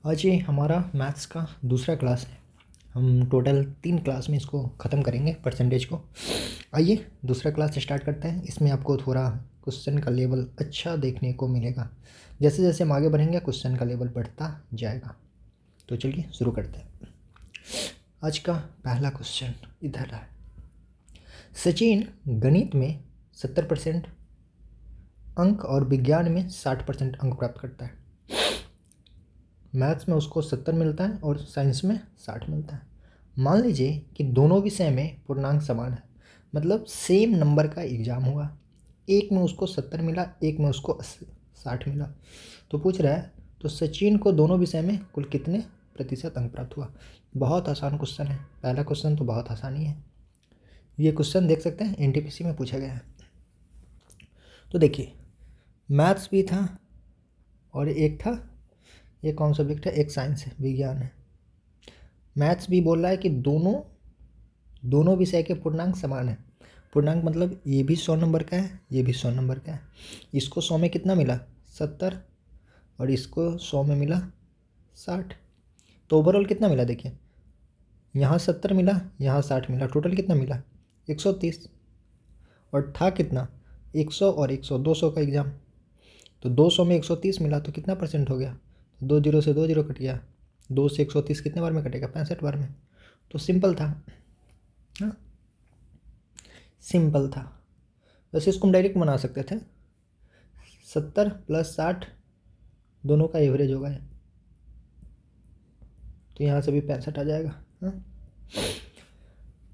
आज ये हमारा मैथ्स का दूसरा क्लास है। हम टोटल 3 क्लास में इसको ख़त्म करेंगे परसेंटेज को। आइए दूसरा क्लास स्टार्ट करते हैं। इसमें आपको थोड़ा क्वेश्चन का लेवल अच्छा देखने को मिलेगा। जैसे जैसे हम आगे बढ़ेंगे क्वेश्चन का लेवल बढ़ता जाएगा। तो चलिए शुरू करते हैं। आज का पहला क्वेश्चन इधर है। सचिन गणित में 70% अंक और विज्ञान में 60% अंक प्राप्त करता है। मैथ्स में उसको 70 मिलता है और साइंस में 60 मिलता है। मान लीजिए कि दोनों विषय में पूर्णांक समान है, मतलब सेम नंबर का एग्जाम हुआ। एक में उसको 70 मिला, एक में उसको 60 मिला। तो पूछ रहा है तो सचिन को दोनों विषय में कुल कितने प्रतिशत अंक प्राप्त हुआ। बहुत आसान क्वेश्चन है। पहला क्वेश्चन तो बहुत आसानी है। ये क्वेश्चन देख सकते हैं एनटीपीसी में पूछा गया है। तो देखिए मैथ्स भी था और एक था, ये कौन सा सब्जेक्ट है, एक साइंस है, विज्ञान है। मैथ्स भी बोल रहा है कि दोनों विषय के पूर्णांक समान है। पूर्णांक मतलब ये भी 100 नंबर का है, ये भी 100 नंबर का है। इसको 100 में कितना मिला 70 और इसको 100 में मिला 60। तो ओवरऑल कितना मिला देखिए, यहाँ 70 मिला, यहाँ 60 मिला, टोटल कितना मिला 130। और था कितना 100 और 100, 200 का एग्ज़ाम। तो 200 में 130 मिला तो कितना परसेंट हो गया, 2 जीरो से 2 जीरो कट गया। 2 से 130 कितने बार में कटेगा, 65 बार में। तो सिंपल था, हाँ सिंपल था। वैसे इसको हम डायरेक्ट बना सकते थे, 70 + 60 दोनों का एवरेज होगा, तो यहाँ से भी 65 आ जाएगा। हाँ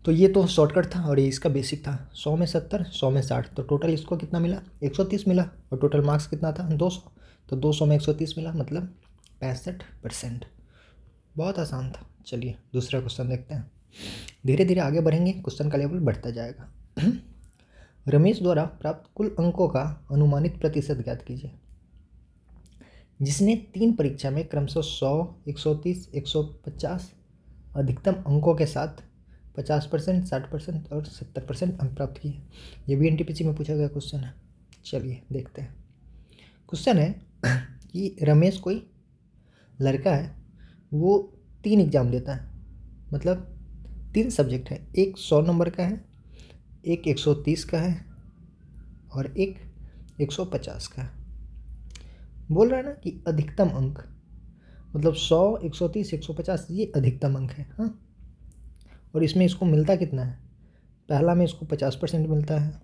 तो ये तो शॉर्टकट था और ये इसका बेसिक था। 100 में 70, 100 में 60, तो टोटल इसको कितना मिला 130 मिला। और टोटल मार्क्स कितना था 200, तो 200 में 130 मिला, मतलब 65%। बहुत आसान था। चलिए दूसरा क्वेश्चन देखते हैं। धीरे धीरे आगे बढ़ेंगे, क्वेश्चन का लेवल बढ़ता जाएगा। रमेश द्वारा प्राप्त कुल अंकों का अनुमानित प्रतिशत ज्ञात कीजिए। जिसने 3 परीक्षा में क्रमशः 100, 130, 150 अधिकतम अंकों के साथ 50%, 60% और 70% अंक प्राप्त किए। ये भी एनटीपीसी में पूछा गया क्वेश्चन है। चलिए देखते हैं। क्वेश्चन है कि रमेश कोई लड़का है, वो 3 एग्ज़ाम देता है, मतलब 3 सब्जेक्ट है। एक 100 नंबर का है, एक 130 का है और एक 150 का है। बोल रहा है ना कि अधिकतम अंक, मतलब 100, 130, 150 ये अधिकतम अंक है। हाँ और इसमें इसको मिलता कितना है, पहला में इसको 50% मिलता है,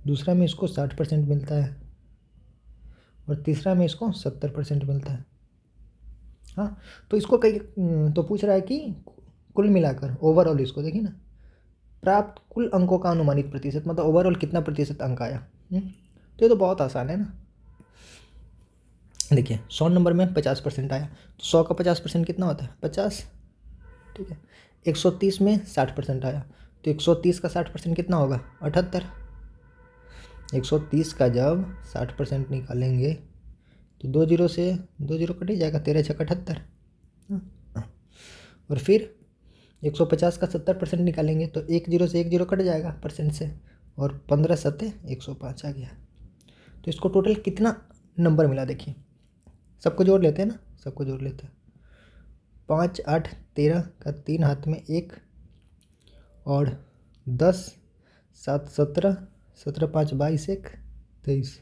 दूसरा में इसको 60% मिलता है और तीसरा में इसको 70% मिलता है। हाँ तो इसको कई तो पूछ रहा है कि कुल मिलाकर ओवरऑल इसको देखिए ना, प्राप्त कुल अंकों का अनुमानित प्रतिशत, मतलब ओवरऑल कितना प्रतिशत अंक आया। तो ये तो बहुत आसान है ना। देखिए 100 नंबर में 50% आया, तो 100 का 50% कितना होता है 50, ठीक है। 130 में 60% आया, तो 130 का 60% कितना होगा 78। 130 का जब 60% निकालेंगे तो 2 जीरो से 2 जीरो कट ही जाएगा, 13 छक्का 78। और फिर 150 का 70% निकालेंगे तो 1 जीरो से 1 जीरो कट जाएगा परसेंट से, और 15 सत्ते 105 आ गया। तो इसको टोटल कितना नंबर मिला देखिए, सबको जोड़ लेते हैं ना, सबको जोड़ लेते हैं। 5, 8, 13 का 3 हाथ में 1 और 10, 7, 17, 17, 5, 22, 1, 23,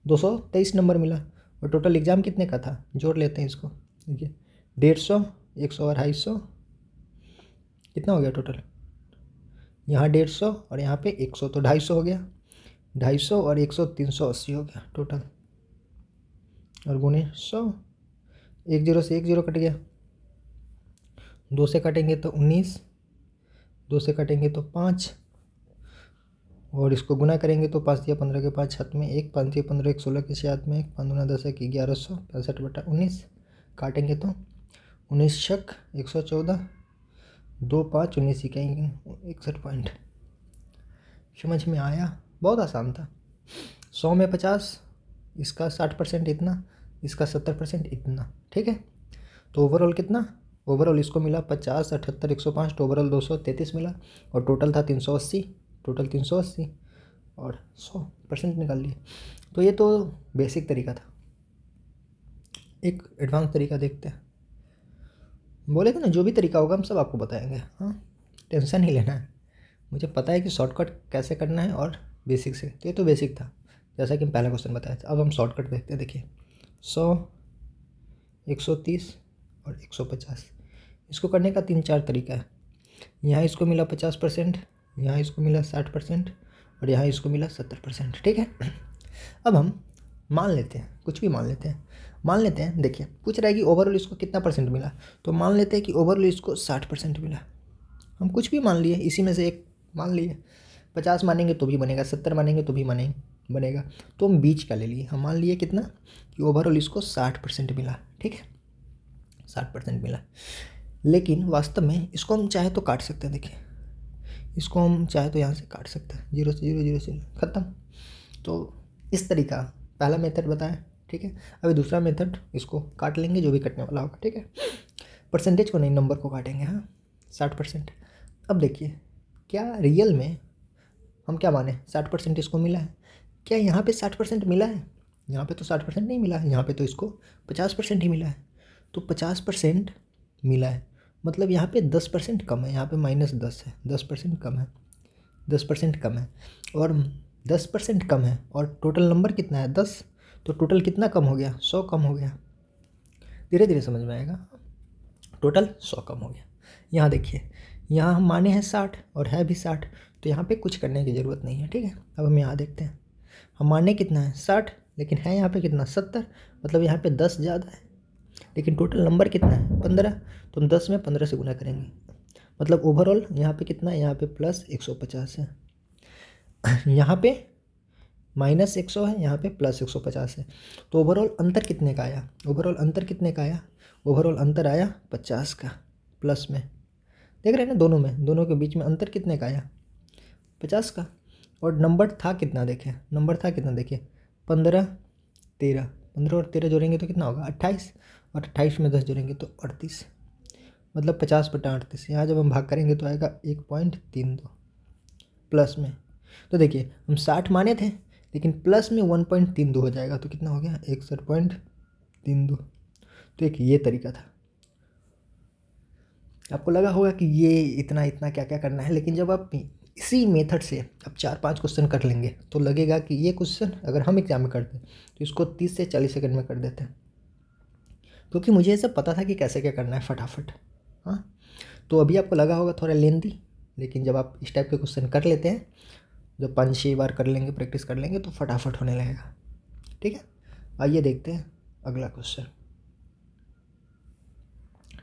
223 नंबर मिला। और टोटल एग्ज़ाम कितने का था, जोड़ लेते हैं इसको। देखिए 150, 100 और 250 कितना हो गया टोटल, यहाँ 150 और यहाँ पे 100, तो 250 हो गया। 250 और 100 380 हो गया टोटल, और गुने 100। 1 जीरो से 1 जीरो कट गया, 2 से काटेंगे तो 19, 2 से काटेंगे तो 5, और इसको गुना करेंगे तो 5 या 15 के 5 हाथ में 1, 5 या 15, 1, 16 के 6 हाथ में 1, 5 दूना 10 है कि 1165/19 काटेंगे तो 19 छक 114, 2, 5, 19 इकाई 61 पॉइंट। समझ में आया, बहुत आसान था। 100 में 50, इसका 60% इतना, इसका 70% इतना, ठीक है। तो ओवरऑल कितना, ओवरऑल इसको मिला 50, 78, 105, तो ओवरऑल 233 मिला। और टोटल था 380, टोटल 380 और 100% निकाल लिए। तो ये तो बेसिक तरीका था। एक एडवांस तरीका देखते हैं। बोले थे ना जो भी तरीका होगा हम सब आपको बताएंगे। हाँ, टेंशन नहीं लेना है, मुझे पता है कि शॉर्टकट कैसे करना है और बेसिक से। तो ये तो बेसिक था, जैसा कि हम पहला क्वेश्चन बताया था। अब हम शॉर्टकट देखते हैं। देखिए 100, 130 और 150, इसको करने का 3-4 तरीका है। यहाँ इसको मिला 50%, यहाँ इसको मिला 60% और यहाँ इसको मिला 70%। ठीक है, अब हम मान लेते हैं, कुछ भी मान लेते हैं। मान लेते हैं, देखिए पूछ रहा है कि ओवरऑल इसको कितना परसेंट मिला, तो मान लेते हैं कि ओवरऑल इसको 60% मिला। हम कुछ भी मान लिए, इसी में से एक मान लिए। 50 मानेंगे तो भी बनेगा, 70 मानेंगे तो भी बनेगा। तो हम बीच का ले लिए, हम मान लिए कितना कि ओवरऑल इसको 60% मिला। ठीक है, 60% मिला। लेकिन वास्तव में इसको हम चाहे तो काट सकते हैं। देखिए इसको हम चाहे तो यहाँ से काट सकते हैं, 0 से 0, 0 से ख़त्म। तो इस तरीका पहला मेथड बताया। ठीक है, अभी दूसरा मेथड, इसको काट लेंगे जो भी कटने वाला होगा। ठीक है, परसेंटेज को नहीं, नंबर को काटेंगे। हाँ, 60%। अब देखिए क्या रियल में हम क्या माने, 60% इसको मिला है। क्या यहाँ पे 60% मिला है? यहाँ पे तो 60% नहीं मिला है, यहाँ पे तो इसको 50% ही मिला है। तो 50% मिला है, मतलब यहाँ पे 10% कम है, यहाँ पे -10 है, 10% कम है, 10% कम है और 10% कम है। और टोटल नंबर कितना है? 10। तो टोटल कितना कम हो गया? 100 कम हो गया। धीरे धीरे समझ में आएगा। टोटल 100 कम हो गया। यहाँ देखिए, यहाँ हम माने हैं 60 और है भी 60, तो यहाँ पे कुछ करने की ज़रूरत नहीं है। ठीक है, अब हम यहाँ देखते हैं, हम माने कितना है 60, लेकिन है यहाँ पे कितना 70, मतलब यहाँ पे 10 ज़्यादा है। लेकिन टोटल नंबर कितना है 15, तो हम 10 में 15 से गुना करेंगे, मतलब ओवरऑल यहाँ पे कितना है, यहाँ पे +150 है, यहाँ पे -100 है, यहाँ पे +150 है। तो ओवरऑल अंतर कितने का आया? ओवरऑल अंतर कितने का आया? ओवरऑल अंतर आया 50 का, प्लस में। देख रहे हैं ना, दोनों के बीच में अंतर कितने का आया? 50 का। और नंबर था कितना? देखें नंबर था कितना, देखिए 15, 13, 15 और 13 जोड़ेंगे तो कितना होगा? 28, और 28 में 10 जोड़ेंगे तो 38, मतलब 50/38। यहाँ जब हम भाग करेंगे तो आएगा 1.32 प्लस में। तो देखिए हम 60 माने थे, लेकिन प्लस में 1.32 हो जाएगा, तो कितना हो गया? 61.32। तो एक ये तरीका था। आपको लगा होगा कि ये इतना इतना क्या क्या करना है, लेकिन जब आप इसी मेथड से अब 4-5 क्वेश्चन कर लेंगे तो लगेगा कि ये क्वेश्चन अगर हम एग्जाम में करते तो इसको 30 से 40 सेकंड में कर देते हैं, क्योंकि मुझे ये सब पता था कि कैसे क्या करना है फटाफट। हाँ, तो अभी आपको लगा होगा थोड़ा लेंदी, लेकिन जब आप इस टाइप के क्वेश्चन कर लेते हैं, जब 5-6 बार कर लेंगे, प्रैक्टिस कर लेंगे, तो फटाफट होने लगेगा। ठीक है, आइए देखते हैं अगला क्वेश्चन।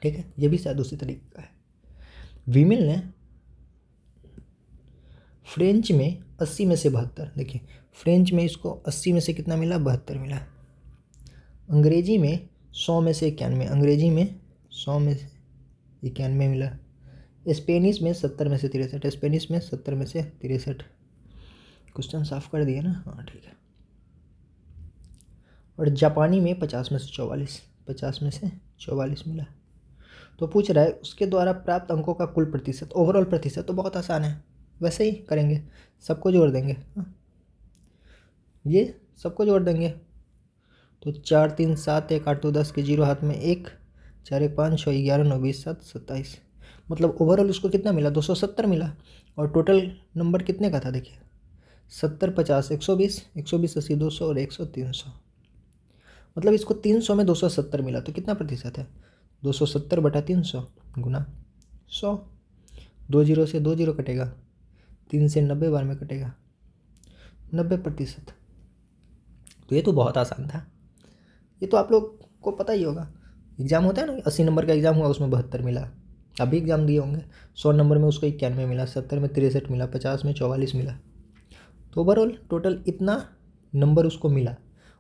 ठीक है, ये भी शायद उसी तरीके का है। विमिल ने फ्रेंच में 80 में से 72, देखिए फ्रेंच में इसको 80 में से कितना मिला? 72 मिला। अंग्रेजी में 100 में से 91, अंग्रेजी में 100 में से 91 मिला। स्पेनिश में 70 में से 63, स्पेनिश में 70 में से 63। क्वेश्चन साफ कर दिए ना? हाँ ठीक है। और जापानी में 50 में से 44, 50 में से 44 मिला। तो पूछ रहा है उसके द्वारा प्राप्त अंकों का कुल प्रतिशत, ओवरऑल प्रतिशत। तो बहुत आसान है, वैसे ही करेंगे, सबको जोड़ देंगे। ये सबको जोड़ देंगे तो 4 3 7 1 8 2 10 के 0 हाथ में 1, 4 1 5 6 11 9 20 7 27, मतलब ओवरऑल उसको कितना मिला? 270 मिला। और टोटल नंबर कितने का था? देखिए 70 50 120, 120 80 200 और 100 300, मतलब इसको 300 में 270 मिला। तो कितना प्रतिशत है? 270/300 गुना 100। 2 0 से 2 0 कटेगा, 3 से 90 बार में कटेगा, 90%। तो ये तो बहुत आसान था, ये तो आप लोग को पता ही होगा। एग्ज़ाम होता है ना, 80 नंबर का एग्ज़ाम हुआ, उसमें 72 मिला। अभी एग्ज़ाम दिए होंगे, 100 नंबर में उसको 91 मिला, 70 में 63 मिला, 50 में 44 मिला। तो ओवरऑल टोटल इतना नंबर उसको मिला,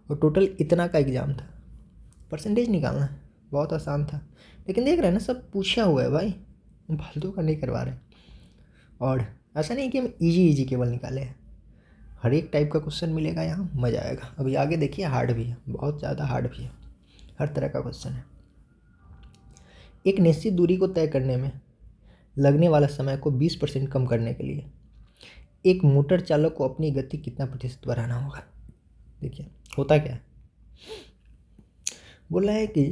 और टोटल इतना का एग्ज़ाम था। परसेंटेज निकालना है, बहुत आसान था। लेकिन देख रहे हैं ना, सब पूछा हुआ है भाई, फालतू का नहीं करवा रहे। और ऐसा नहीं कि हम इजी केवल निकाले हैं, हर एक टाइप का क्वेश्चन मिलेगा यहाँ, मज़ा आएगा। अभी आगे देखिए, हार्ड भी है, बहुत ज़्यादा हार्ड भी है, हर तरह का क्वेश्चन है। एक निश्चित दूरी को तय करने में लगने वाला समय को 20% कम करने के लिए एक मोटर चालक को अपनी गति कितना प्रतिशत बढ़ाना होगा? देखिए होता क्या है, बोला है कि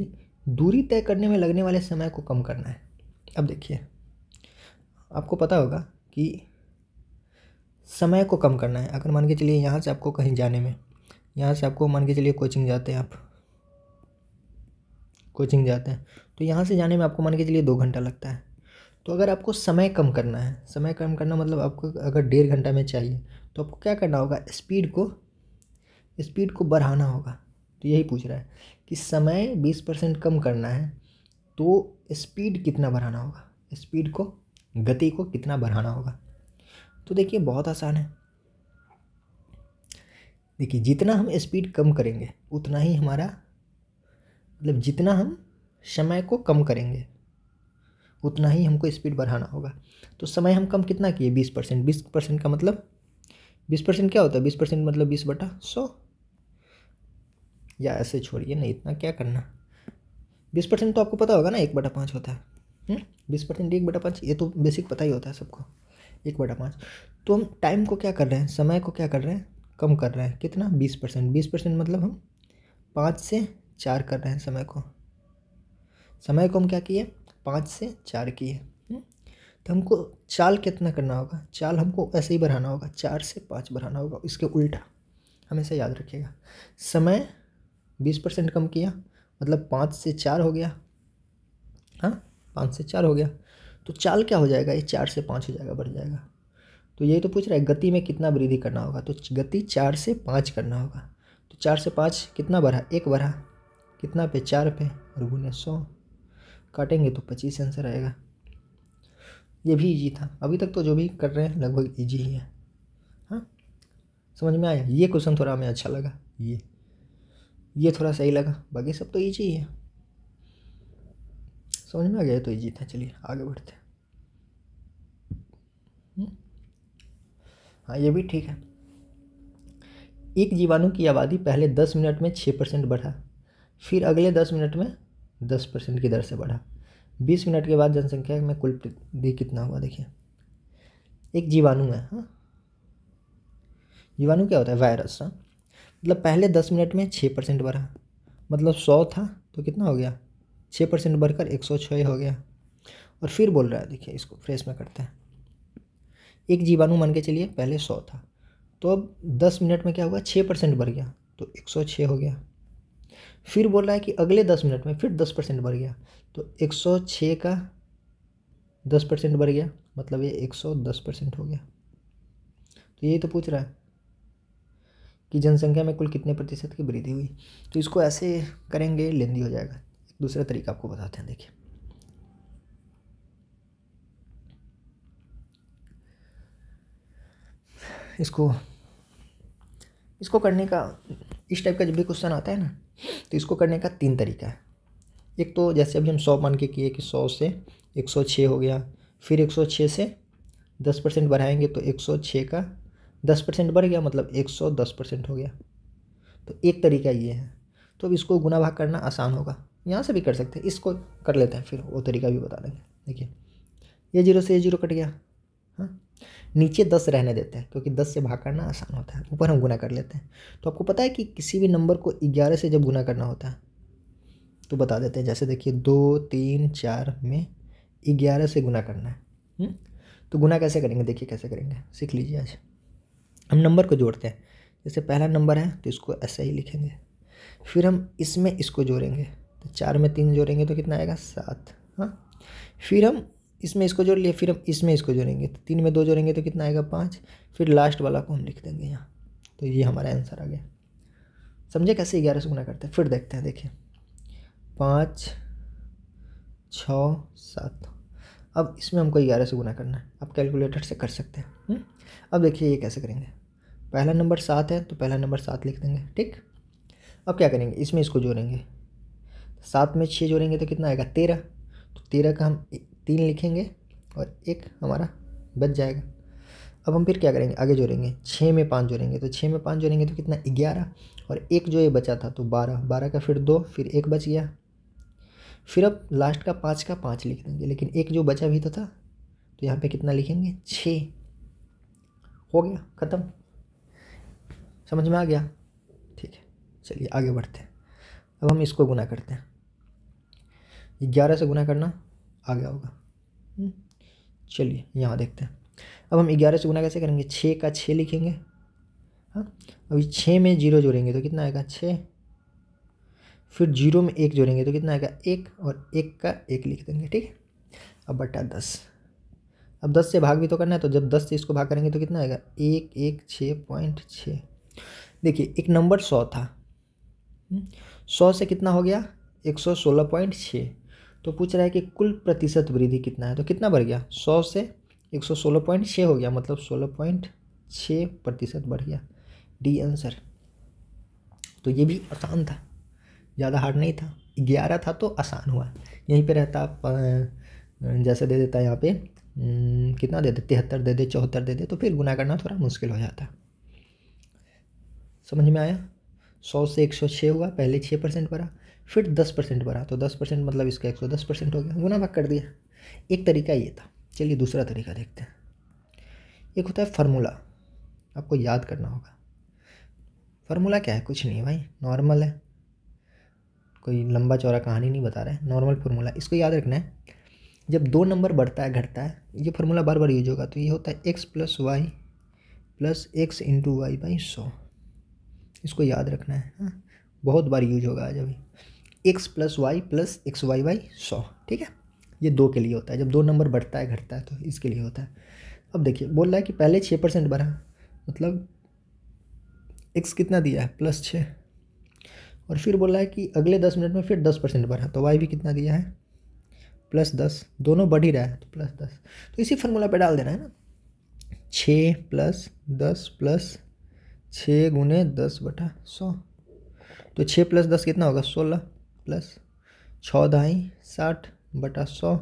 दूरी तय करने में लगने वाले समय को कम करना है। अब देखिए, आपको पता होगा कि समय को कम करना है। अगर मान के चलिए यहाँ से आपको कहीं जाने में, यहाँ से आपको मान के चलिए कोचिंग जाते हैं, आप कोचिंग जाते हैं, तो यहाँ से जाने में आपको मान के चलिए 2 घंटा लगता है। तो अगर आपको समय कम करना है, समय कम करना मतलब आपको अगर 1.5 घंटा में चाहिए, तो आपको क्या करना होगा, स्पीड को बढ़ाना होगा। तो यही पूछ रहा है कि समय 20% कम करना है तो स्पीड कितना बढ़ाना होगा, स्पीड को, गति को कितना बढ़ाना होगा। तो देखिए बहुत आसान है। देखिए जितना हम स्पीड कम करेंगे उतना ही हमारा, मतलब जितना हम समय को कम करेंगे उतना ही हमको स्पीड बढ़ाना होगा। तो समय हम कम कितना किए, 20%। 20% का मतलब 20% क्या होता है, 20% मतलब 20/100, या ऐसे छोड़िए ना, इतना क्या करना। 20% तो आपको पता होगा ना, 1/5 होता है। 20% 1/5, ये तो बेसिक पता ही होता है सबको, 1/5। तो हम टाइम को क्या कर रहे हैं, समय को क्या कर रहे हैं, कम कर रहे हैं। कितना, 20%। 20% मतलब हम 5 से 4 कर रहे हैं समय को। समय को हम क्या किए, 5 से 4 किए। तो हमको चाल कितना करना होगा, चाल हमको ऐसे ही बढ़ाना होगा, 4 से 5 बढ़ाना होगा, इसके उल्टा। हमेशा याद रखिएगा, समय 20% कम किया मतलब 5 से 4 हो गया। हाँ, 5 से 4 हो गया। तो चाल क्या हो जाएगा, ये 4 से 5 हो जाएगा, बढ़ जाएगा। तो यही तो पूछ रहा है गति में कितना वृद्धि करना होगा, तो गति 4 से 5 करना होगा। तो 4 से 5 कितना बढ़ा, 1 बढ़ा, कितना पे, 4 पे, और गुने 100 काटेंगे तो 25 आंसर आएगा। ये भी इजी था, अभी तक तो जो भी कर रहे हैं लगभग इजी ही है। हाँ, समझ में आया। ये क्वेश्चन थोड़ा हमें अच्छा लगा, ये थोड़ा सही लगा, बाकी सब तो इजी ही है। समझ में आ गया, तो इजी था। चलिए आगे बढ़ते हैं। हाँ, ये भी ठीक है। एक जीवाणु की आबादी पहले 10 मिनट में 6% बढ़ा, फिर अगले 10 मिनट में 10% की दर से बढ़ा। 20 मिनट के बाद जनसंख्या में कुल वृद्धि कितना हुआ। देखिए एक जीवाणु है, हाँ, जीवाणु क्या होता है, वायरस। हाँ, मतलब पहले 10 मिनट में 6% बढ़ा, मतलब 100 था तो कितना हो गया, 6% बढ़कर 106 हो गया। और फिर बोल रहा है, देखिए इसको फ्रेश में करते हैं। एक जीवाणु मान के चलिए पहले 100 था, तो अब 10 मिनट में क्या हुआ, 6% बढ़ गया तो 106 हो गया। फिर बोल रहा है कि अगले 10 मिनट में फिर 10% बढ़ गया, तो 106 का 10% बढ़ गया, मतलब ये 110% हो गया। तो यही तो पूछ रहा है कि जनसंख्या में कुल कितने प्रतिशत की वृद्धि हुई। तो इसको ऐसे करेंगे, लेंदी हो जाएगा। एक दूसरा तरीका आपको बताते हैं। देखिए इसको करने का, इस टाइप का जब भी क्वेश्चन आता है ना, तो इसको करने का 3 तरीका है। एक तो जैसे अभी हम 100 मान के किए कि 100 से 106 हो गया, फिर 106 से 10% बढ़ाएंगे तो 106 का 10% बढ़ गया, मतलब 110% हो गया। तो एक तरीका ये है। तो अब इसको गुना भाग करना आसान होगा, यहाँ से भी कर सकते हैं, इसको कर लेते हैं, फिर वो तरीका भी बता देंगे। देखिए ये 0 से ये 0 कट गया। हाँ, नीचे 10 रहने देते हैं क्योंकि 10 से भाग करना आसान होता है, ऊपर हम गुना कर लेते हैं। तो आपको पता है कि किसी भी नंबर को 11 से जब गुना करना होता है तो बता देते हैं। जैसे देखिए 2, 3, 4 में 11 से गुना करना है। तो गुना कैसे करेंगे, देखिए कैसे करेंगे, सीख लीजिए आज। हम नंबर को जोड़ते हैं, जैसे पहला नंबर है तो इसको ऐसे ही लिखेंगे, फिर हम इसमें इसको जोड़ेंगे, तो 4 में 3 जोड़ेंगे तो कितना आएगा, 7। हाँ, फिर हम इसमें इसको जोड़ लिए, फिर हम इसमें इसको जोड़ेंगे तो 3 में 2 जोड़ेंगे तो कितना आएगा, 5। फिर लास्ट वाला को हम लिख देंगे यहाँ। तो ये हमारा आंसर आ गया। समझे कैसे 11 से गुना करते हैं, फिर देखते हैं। देखिए 5, 6, 7। अब इसमें हमको 11 से गुना करना है, आप कैलकुलेटर से कर सकते हैं। अब देखिए ये कैसे करेंगे, पहला नंबर 7 है तो पहला नंबर 7 लिख देंगे, ठीक। अब क्या करेंगे, इसमें इसको जोड़ेंगे, 7 में 6 जोड़ेंगे तो कितना आएगा, 13। तो 13 का हम 3 लिखेंगे और 1 हमारा बच जाएगा। अब हम फिर क्या करेंगे, आगे जोड़ेंगे, 6 में 5 जोड़ेंगे, तो 6 में 5 जोड़ेंगे तो कितना, 11। और 1 जो ये बचा था तो 12, 12 का फिर 2, फिर 1 बच गया। फिर अब लास्ट का 5 का 5 लिख देंगे, लेकिन 1 जो बचा भी तो था, तो यहाँ पे कितना लिखेंगे, 6। हो गया, ख़त्म। समझ में आ गया, ठीक है। चलिए आगे बढ़ते हैं। अब हम इसको गुना करते हैं, 11 से गुना करना आ गया होगा। चलिए यहाँ देखते हैं। अब हम 11 से गुना कैसे करेंगे, 6 का 6 लिखेंगे। हाँ, अभी 6 में 0 जोड़ेंगे तो कितना आएगा 6, फिर 0 में 1 जोड़ेंगे तो कितना आएगा 1, और 1 का 1 लिख देंगे। ठीक है, अब बटा 10। अब 10 से भाग भी तो करना है, तो जब 10 से इसको भाग करेंगे तो कितना आएगा 116.6। देखिए एक नंबर 100 था, 100 से कितना हो गया 116.6। तो पूछ रहा है कि कुल प्रतिशत वृद्धि कितना है, तो कितना बढ़ गया 100 से 116.6 हो गया, मतलब 16.6% बढ़ गया। D answer. तो ये भी आसान था, ज़्यादा हार्ड नहीं था। 11 था तो आसान हुआ। यहीं पे रहता आप जैसे दे देता है यहाँ पे कितना दे दे, 73 दे दे, 74 दे दे, तो फिर गुना करना थोड़ा मुश्किल हो जाता। समझ में आया। 100 से 106 हुआ, पहले 6% बढ़ा, फिर 10% बढ़ा, तो 10% मतलब इसका 110% हो गया, गुना भाग कर दिया। एक तरीका ये था। चलिए दूसरा तरीका देखते हैं। एक होता है फार्मूला, आपको याद करना होगा। फार्मूला क्या है, कुछ नहीं है भाई, नॉर्मल है, कोई लंबा चौड़ा कहानी नहीं बता रहे हैं, नॉर्मल फार्मूला। इसको याद रखना है, जब 2 नंबर बढ़ता है घटता है, ये फार्मूला बार बार यूज होगा, तो ये होता है x + y + x × y/100। इसको याद रखना है, हाँ, बहुत बार यूज होगा आज अभी। x + y + xy/100। ठीक है, ये 2 के लिए होता है, जब 2 नंबर बढ़ता है घटता है तो इसके लिए होता है। अब देखिए बोल रहा है कि पहले 6% बढ़ा, मतलब x कितना दिया है +6, और फिर बोल रहा है कि अगले 10 मिनट में फिर 10% बढ़ा, तो y भी कितना दिया है +10। दोनों बढ़ ही रहा है तो +10, तो इसी फार्मूला पे डाल देना है ना। 6 + 10 + 6 × 10/100, तो 6 + 10 कितना होगा 16, प्लस 6 × 60/100।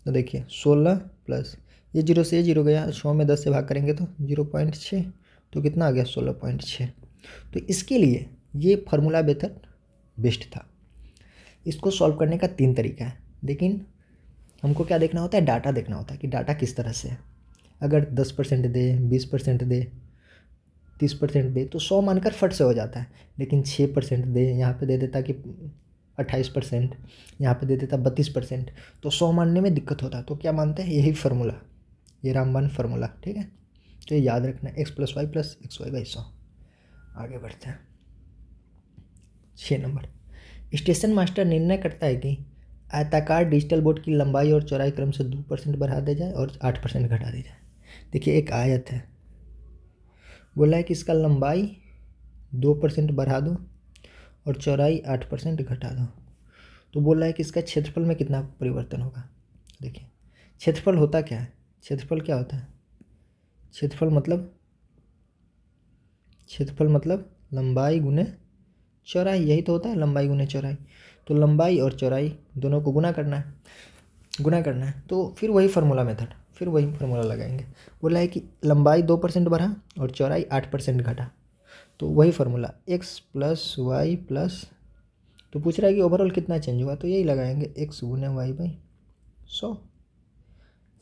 तो देखिए 16 प्लस ये 0 से 0 गया, 100 में 10 से भाग करेंगे तो 0.6, तो कितना आ गया 16.6। तो इसके लिए ये फार्मूला मेथड बेस्ट था। इसको सॉल्व करने का 3 तरीका है, लेकिन हमको क्या देखना होता है, डाटा देखना होता है कि डाटा किस तरह से है। अगर 10% दे, 20% दे, 30% दे तो 100 मानकर फट से हो जाता है, लेकिन 6% दे, यहाँ पे दे देता कि 28%, यहाँ पे दे देता 32%, तो 100 मानने में दिक्कत होता है। तो क्या मानते हैं, यही फार्मूला, ये रामबाण फार्मूला। ठीक है, तो ये याद रखना है, x + y + xy/100। आगे बढ़ते हैं। 6 नंबर, स्टेशन मास्टर निर्णय करता है कि आयताकार डिजिटल बोर्ड की लंबाई और चौड़ाई क्रम से 2% बढ़ा दी जाए और 8% घटा दी जाए। देखिए एक आयत है, बोला है कि इसका लंबाई 2% बढ़ा दो और चौड़ाई 8% घटा दो। तो बोल रहा है कि इसका क्षेत्रफल में कितना परिवर्तन होगा। देखिए क्षेत्रफल होता क्या है, क्षेत्रफल क्या होता है, क्षेत्रफल मतलब लंबाई गुने चौड़ाई, यही तो होता है लंबाई गुने चौड़ाई। तो लंबाई और चौड़ाई दोनों को गुना करना है, तो फिर वही फार्मूला मेथड, फिर वही फार्मूला लगाएंगे। बोला है कि लंबाई 2% बढ़ा और चौड़ाई 8% घटा, तो वही फार्मूला x + y +, तो पूछ रहा है कि ओवरऑल कितना चेंज हुआ, तो यही लगाएंगे x × y/100,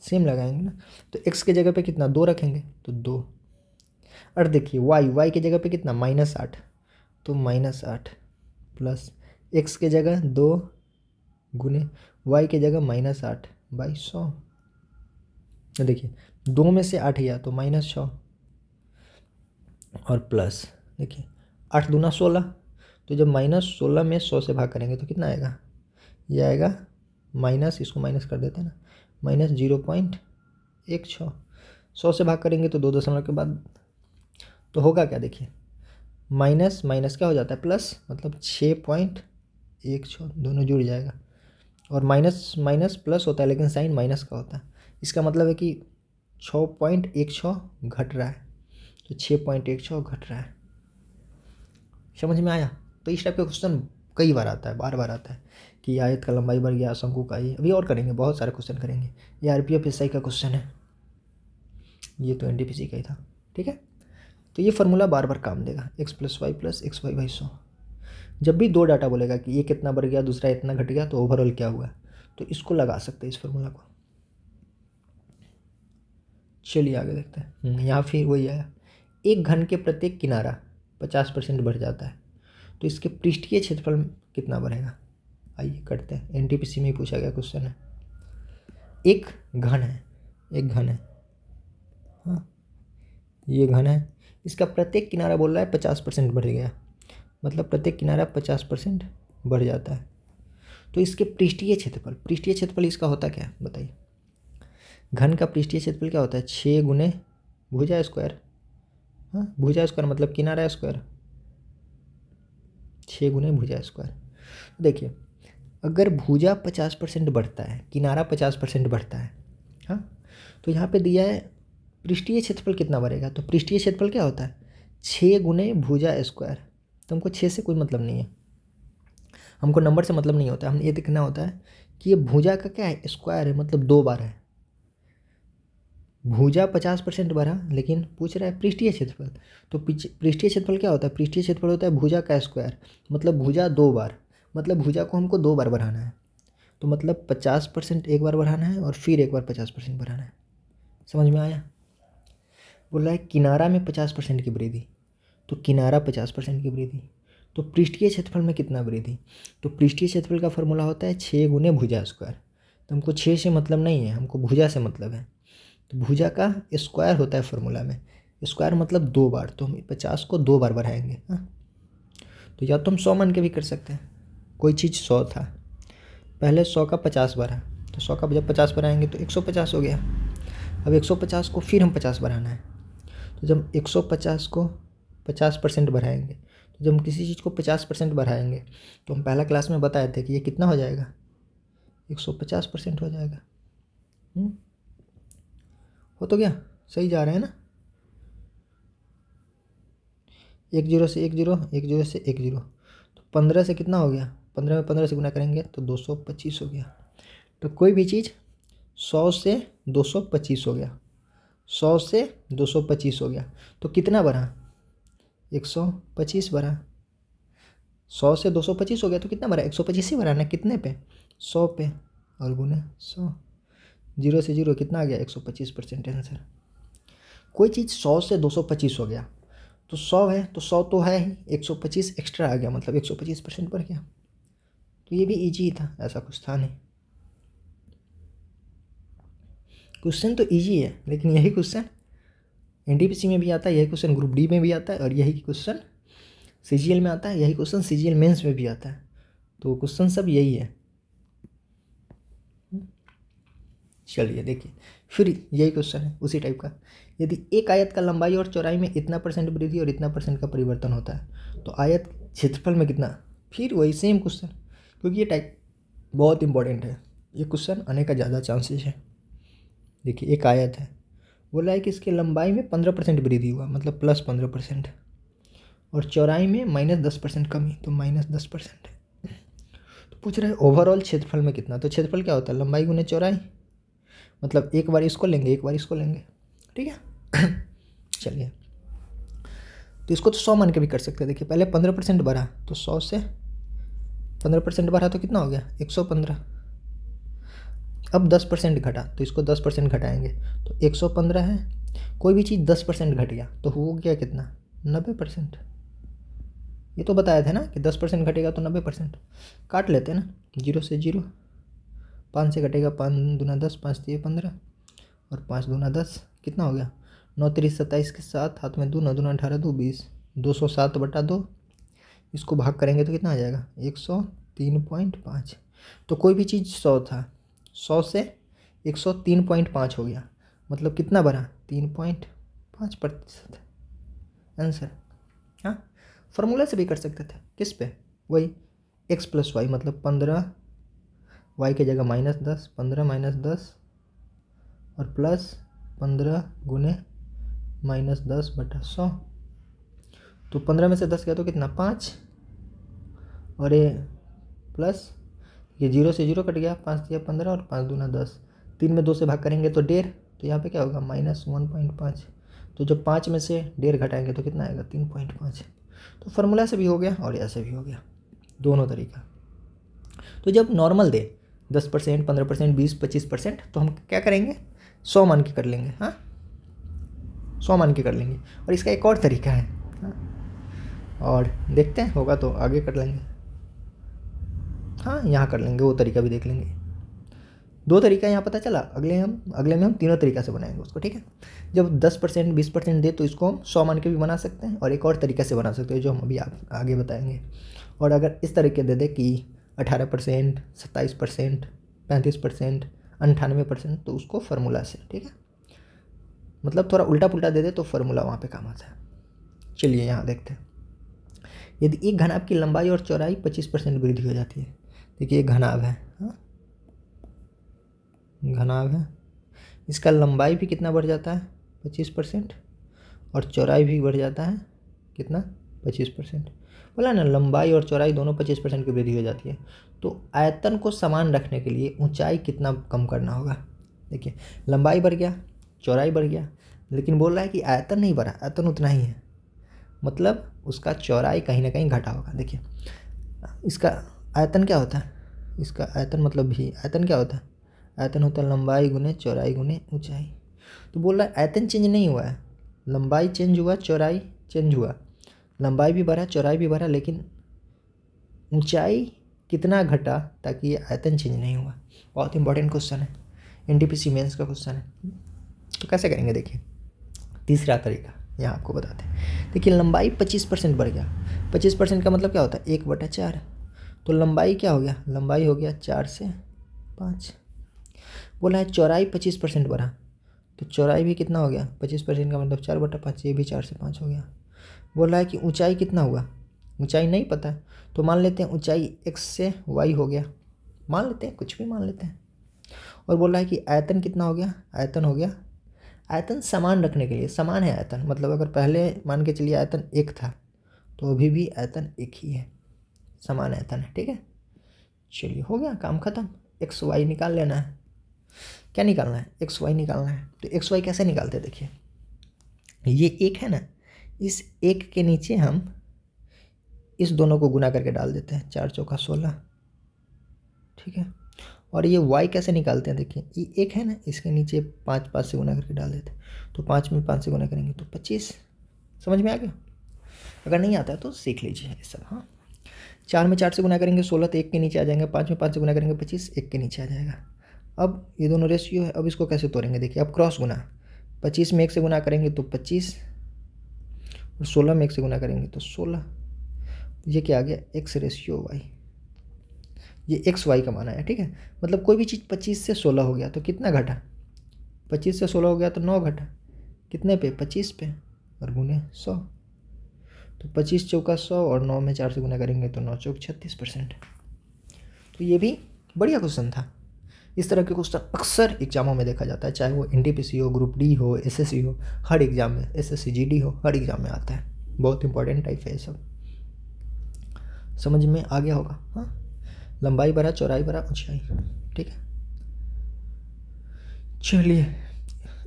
सेम लगाएंगे ना। तो x के जगह पे कितना 2 रखेंगे तो 2, और देखिए y के जगह पे कितना -8, तो -8 प्लस x के जगह 2 गुने y के जगह -8/100। तो देखिए 2 में से 8 गया तो -6, और प्लस देखिए 8 दूना 16, तो जब -16 में 100 से भाग करेंगे तो कितना आएगा, ये आएगा माइनस, इसको माइनस कर देते हैं ना, -0.16। 100 से भाग करेंगे तो 2 दशमलव के बाद, तो होगा क्या, देखिए माइनस माइनस क्या हो जाता है प्लस, मतलब 6.16 दोनों जुड़ जाएगा, और माइनस माइनस प्लस होता है लेकिन साइन माइनस का होता है। इसका मतलब है कि 6.16 घट रहा है, तो 6.16 घट रहा है। समझ में आया। तो इस टाइप का क्वेश्चन कई बार आता है, बार बार आता है कि आयत का लंबाई बढ़ गया, शंकु का ये, अभी और करेंगे, बहुत सारे क्वेश्चन करेंगे। ये आरपीएफ एसआई का क्वेश्चन है, ये तो एनटीपीसी का ही था। ठीक है, तो ये फार्मूला बार बार काम देगा, x + y + xy/100। जब भी 2 डाटा बोलेगा कि ये कितना बढ़ गया, दूसरा इतना घट गया, तो ओवरऑल क्या हुआ, तो इसको लगा सकते हैं इस फार्मूला को। चलिए आगे देखते हैं। यहाँ फिर वही आया, एक घन के प्रत्येक किनारा 50% बढ़ जाता है, तो इसके पृष्ठीय क्षेत्रफल कितना बढ़ेगा। आइए करते हैं, एनटीपीसी में ही पूछा गया क्वेश्चन है। एक घन है हाँ, ये घन है, इसका प्रत्येक किनारा बोल रहा है 50% बढ़ गया, मतलब प्रत्येक किनारा 50% बढ़ जाता है। तो इसके पृष्ठीय क्षेत्रफल इसका होता क्या है बताइए। घन का पृष्ठीय क्षेत्रफल क्या होता है, 6 गुने भुजा स्क्वायर। हाँ, भुजा स्क्वायर मतलब किनारा स्क्वायर, 6 गुने भुजा स्क्वायर। देखिए अगर भुजा 50% बढ़ता है, किनारा 50% बढ़ता है, हाँ, तो यहाँ पे दिया है पृष्ठीय क्षेत्रफल कितना बढ़ेगा। तो पृष्ठीय क्षेत्रफल क्या होता है, 6 गुने भुजा स्क्वायर। तो हमको 6 से कोई मतलब नहीं है, हमको नंबर से मतलब नहीं होता, हमें ये देखना होता है कि ये भुजा का क्या है, स्क्वायर है, मतलब 2 बार है। भुजा 50% बढ़ा, लेकिन पूछ रहा है पृष्ठीय क्षेत्रफल। तो पृष्ठीय क्षेत्रफल क्या होता है, पृष्ठीय क्षेत्रफल होता है भुजा का स्क्वायर, मतलब भुजा 2 बार, मतलब भुजा को हमको 2 बार बढ़ाना है। तो मतलब 50% एक बार बढ़ाना है और फिर एक बार 50% बढ़ाना है। समझ में आया। बोल रहा है किनारा में 50% की वृद्धि, तो किनारा 50% की वृद्धि, तो पृष्ठीय क्षेत्रफल में कितना वृद्धि। तो पृष्ठीय क्षेत्रफल का फॉर्मूला होता है 6 गुने भुजा स्क्वायर। तो हमको 6 से मतलब नहीं है, हमको भुजा से मतलब है। तो भुजा का स्क्वायर होता है फॉर्मूला में, स्क्वायर मतलब 2 बार, तो हम 50 को 2 बार बढ़ाएंगे। हाँ, तो या तो हम 100 मान के भी कर सकते हैं। कोई चीज़ 100 था, पहले 100 का 50 बढ़ा, तो 100 का जब 50 बढ़ाएंगे तो 150 हो गया। अब 150 को फिर हम 50 बढ़ाना है, तो जब 150 को 50% बढ़ाएंगे, तो जब हम किसी चीज़ को 50% बढ़ाएंगे तो हम पहला क्लास में बताए थे कि ये कितना हो जाएगा, 150% हो जाएगा। हो तो गया, सही जा रहे हैं ना। 1 0 से 1 0, 1 0 से 1 0, तो 15 से कितना हो गया, 15 में 15 से गुना करेंगे तो 225 हो गया। तो कोई भी चीज़ 100 से 225 हो गया, 100 से 225 हो गया, तो कितना बढ़ा, 125 बढ़ा। 100 से 225 हो गया तो कितना बढ़ा, 125 ही बढ़ा ना, कितने पे, 100 पे, और गुने 100, 0 से 0 कितना आ गया, 125% आंसर। कोई चीज़ 100 से 225 हो गया, तो 100 है तो 100 तो है ही, 125 एक्स्ट्रा आ गया, मतलब 125% बढ़ गया। तो ये भी इजी था, ऐसा कुछ था नहीं। क्वेश्चन तो इजी है, लेकिन यही क्वेश्चन एनटीपीसी में भी आता है, यही क्वेश्चन ग्रुप डी में भी आता है, और यही क्वेश्चन सीजीएल में आता है, यही क्वेश्चन सीजीएल मेंस में भी आता है। तो क्वेश्चन सब यही है। चलिए देखिए, फिर यही क्वेश्चन है उसी टाइप का। यदि एक आयत का लंबाई और चौड़ाई में इतना % वृद्धि और इतना % का परिवर्तन होता है, तो आयत क्षेत्रफल में कितना, फिर वही सेम क्वेश्चन, क्योंकि ये टाइप बहुत इंपॉर्टेंट है, ये क्वेश्चन आने का ज़्यादा चांसेस है। देखिए एक आयत है, बोला है कि इसके लंबाई में 15% वृद्धि हुआ, मतलब प्लस 15%, और चौड़ाई में -10% कमी, तो -10%। तो पूछ रहे हैं ओवरऑल क्षेत्रफल में कितना। तो क्षेत्रफल क्या होता है, लंबाई गुने चौड़ाई, मतलब एक बार इसको लेंगे एक बार इसको लेंगे, ठीक है। चलिए, तो इसको तो 100 मान के भी कर सकते हैं। देखिए पहले 15% बढ़ा, तो 100 से 15% बढ़ा तो कितना हो गया, 115। अब 10% घटा, तो इसको 10% घटाएंगे तो 115 है। कोई भी चीज़ 10% घट गया तो हो गया कितना, 90%। ये तो बताया था ना कि 10% घटेगा तो 90%। काट लेते हैं ना, 0 से 0, 5 से घटेगा 5 दूना 10, 5 3 15, और 5 दूना 10, कितना हो गया, 9 3 27 के साथ हाथ में 2, 9 दूना 18, 2 20, 207/2। इसको भाग करेंगे तो कितना आ जाएगा, 103.5। तो कोई भी चीज़ 100 था, 100 से 103.5 हो गया, मतलब कितना बढ़ा, 3.5% आंसर। हाँ, फार्मूला से भी कर सकते थे, किस पे, वही x + y, मतलब 15, y की जगह -10, 15 - 10 और प्लस 15 गुने -10/100। तो 15 में से 10 गया तो कितना, 5, और ये प्लस ये 0 से 0 कट गया, 5 3 15 और 5 दूना 10, 3 में 2 से भाग करेंगे तो 1.5, तो यहाँ पे क्या होगा, -1.5। तो जब 5 में से 1.5 घटाएंगे तो कितना आएगा, 3.5। तो फार्मूला से भी हो गया और ऐसे भी हो गया, दोनों तरीका। तो जब नॉर्मल दे 10%, 15%, 20, 25%, तो हम क्या करेंगे, 100 मान के कर लेंगे। हाँ, 100 मान के कर लेंगे। और इसका एक और तरीका है, हाँ, और देखते हैं होगा तो आगे कर लेंगे। हाँ यहाँ कर लेंगे, वो तरीका भी देख लेंगे। 2 तरीका यहाँ पता चला। अगले में हम तीनों तरीका से बनाएंगे उसको, ठीक है। जब 10% 20% दे तो इसको हम 100 मान के भी बना सकते हैं, और एक और तरीका से बना सकते हैं जो हम अभी आगे बताएंगे। और अगर इस तरीके दे दे कि 18%, 27%, 35%, 98%, तो उसको फार्मूला से, ठीक है, मतलब थोड़ा उल्टा पुल्टा दे दे तो फार्मूला वहाँ पे काम आता है। चलिए यहाँ देखते हैं। यदि एक घनाभ की लंबाई और चौड़ाई 25% वृद्धि हो जाती है। देखिए एक घनाभ है, हाँ घनाभ है, इसका लंबाई भी कितना बढ़ जाता है 25%, और चौड़ाई भी बढ़ जाता है कितना 25%। बोला ना लंबाई और चौड़ाई दोनों 25% की वृद्धि हो जाती है। तो आयतन को समान रखने के लिए ऊंचाई कितना कम करना होगा। देखिए लंबाई बढ़ गया, चौड़ाई बढ़ गया, लेकिन बोल रहा है कि आयतन नहीं बढ़ा, आयतन उतना ही है, मतलब उसका चौड़ाई कहीं ना कहीं घटा होगा। देखिए इसका आयतन क्या होता है, इसका आयतन मतलब भी आयतन क्या होता है, आयतन होता है लंबाई गुने चौड़ाई गुने ऊंचाई। तो बोल रहा है आयतन चेंज नहीं हुआ है, लंबाई चेंज हुआ, चौड़ाई चेंज हुआ, लंबाई भी बढ़ा चौड़ाई भी बढ़ा, लेकिन ऊंचाई कितना घटा ताकि ये आयतन चेंज नहीं हुआ। बहुत इंपॉर्टेंट क्वेश्चन है, एनटीपीसी मेंस का क्वेश्चन है। तो कैसे करेंगे, देखिए तीसरा तरीका यहाँ आपको बताते हैं। देखिए लंबाई 25% बढ़ गया, 25% का मतलब क्या होता है 1/4। तो लंबाई क्या हो गया, लंबाई हो गया 4 से 5। बोला है चौड़ाई 25% बढ़ा, तो चौड़ाई भी कितना हो गया 25% का मतलब 4/5, ये भी 4 से 5 हो गया। बोला है कि ऊंचाई कितना हुआ, ऊंचाई नहीं पता है, तो मान लेते हैं ऊंचाई x से y हो गया, मान लेते हैं कुछ भी मान लेते हैं। और बोला है कि आयतन कितना हो गया, आयतन हो गया, आयतन समान रखने के लिए, समान है आयतन, मतलब अगर पहले मान के चलिए आयतन 1 था तो अभी भी आयतन 1 ही है, समान आयतन है, ठीक है। चलिए हो गया काम खत्म। एक्स वाई निकाल लेना है। क्या निकालना है, एक्स वाई निकालना है। तो एक्स वाई कैसे निकालते हैं, देखिए ये 1 है ना, इस 1 के नीचे हम इस दोनों को गुना करके डाल देते हैं, 4 चौका 16, ठीक है। और ये y कैसे निकालते हैं, देखिए ये 1 है ना, इसके नीचे 5 से गुना करके डाल देते हैं, तो 5 में 5 से गुना करेंगे तो 25। समझ में आ गया, अगर नहीं आता है तो सीख लीजिए ये सब। हाँ 4 में 4 से गुना करेंगे 16, तो 1 के नीचे आ जाएंगे, 5 में 5 से गुना करेंगे 25, 1 के नीचे आ जाएगा। अब ये दोनों रेशियो है, अब इसको कैसे तोड़ेंगे, देखिए अब क्रॉस गुना, 25 में 1 से गुना करेंगे तो 25, और 16 में 1 से गुना करेंगे तो 16। ये क्या आ गया, x रेशियो y, ये एक्स वाई का माना है, ठीक है। मतलब कोई भी चीज़ 25 से 16 हो गया तो कितना घटा, 25 से 16 हो गया तो 9 घटा, कितने पे 25 पे, और गुने 100, तो 25 चौका 100, और 9 में 4 से गुना करेंगे तो 9 चौक 36%। तो ये भी बढ़िया क्वेश्चन था। इस तरह के क्वेश्चन अक्सर एग्जामों में देखा जाता है, चाहे वो एनटीपीसी हो, ग्रुप डी हो, एसएससी हो, हर एग्जाम में, एसएससी जीडी हो, हर एग्जाम में आता है। बहुत इंपॉर्टेंट टाइप है ये सब, समझ में आ गया होगा। हाँ लंबाई बढ़ा चौड़ाई बढ़ा ऊंचाई, ठीक है। चलिए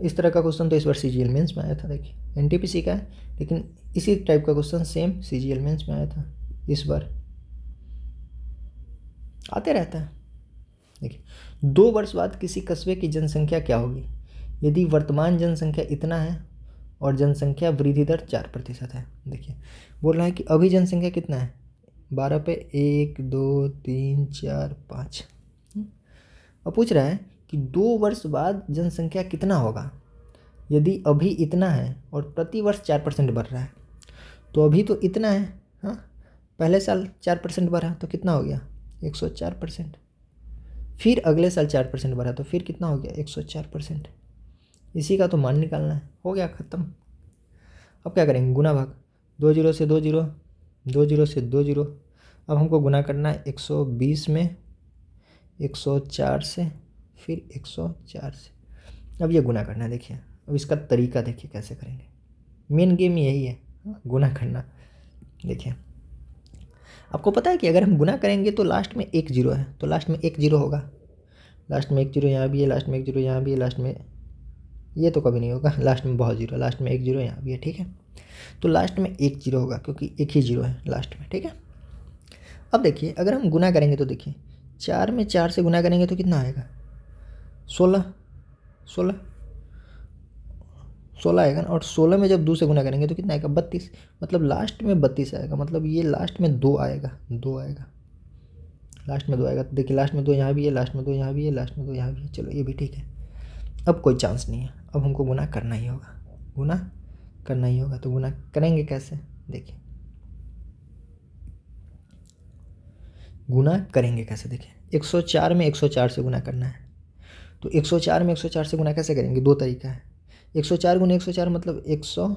इस तरह का क्वेश्चन तो इस बार सीजीएल मेंस में आया था, देखिए एनटीपीसी का है, लेकिन इसी टाइप का क्वेश्चन सेम सीजीएल मेंस में आया था, इस बार आते रहता है। देखिए 2 वर्ष बाद किसी कस्बे की जनसंख्या क्या होगी यदि वर्तमान जनसंख्या इतना है और जनसंख्या वृद्धि दर 4% है। देखिए बोल रहा है कि अभी जनसंख्या कितना है 12 पे 1 2 3 4 5। अब पूछ रहा है कि 2 वर्ष बाद जनसंख्या कितना होगा यदि अभी इतना है और प्रति वर्ष 4% बढ़ रहा है। तो अभी तो इतना है, हाँ पहले साल 4% बढ़ा तो कितना हो गया 104%, फिर अगले साल 4% बढ़ा तो फिर कितना हो गया 104%। इसी का तो मान निकालना है, हो गया ख़त्म। अब क्या करेंगे, गुना भाग, 2 जीरो से 2 जीरो, 2 जीरो से 2 जीरो। अब हमको गुना करना है 120 में, 104 से, फिर 104 से। अब ये गुना करना है, देखिए अब इसका तरीका देखिए कैसे करेंगे। मेन गेम यही है, गुना करना। देखिए आपको पता है कि अगर हम गुना करेंगे तो लास्ट में 1 जीरो है, तो लास्ट में 1 जीरो होगा, लास्ट में 1 जीरो यहाँ भी है, लास्ट में 1 जीरो यहाँ भी है, लास्ट में ये तो कभी नहीं होगा, लास्ट में बहुत जीरो, लास्ट में 1 जीरो यहाँ भी है, ठीक है। तो लास्ट में 1 जीरो होगा क्योंकि 1 ही जीरो है लास्ट में, ठीक है। अब देखिए अगर हम गुना करेंगे तो देखिए 4 में 4 से गुना करेंगे तो कितना आएगा 16, 16 16 आएगा ना, और 16 में जब 2 से गुना करेंगे तो कितना आएगा 32, मतलब लास्ट में 32 आएगा, मतलब ये लास्ट में 2 आएगा, 2 आएगा, लास्ट में 2 आएगा। तो देखिए लास्ट में 2 यहाँ भी है, लास्ट में 2 यहाँ भी है, लास्ट में 2 यहाँ भी है, चलो ये भी ठीक है। अब कोई चांस नहीं है, अब हमको गुना करना ही होगा, गुना करना ही होगा। तो गुना करेंगे कैसे, देखिए गुना करेंगे कैसे, देखिए 104 में 104 से गुना करना है। तो 104 में 104 से गुना कैसे करेंगे, दो तरीका है। 104 गुना 104 मतलब 100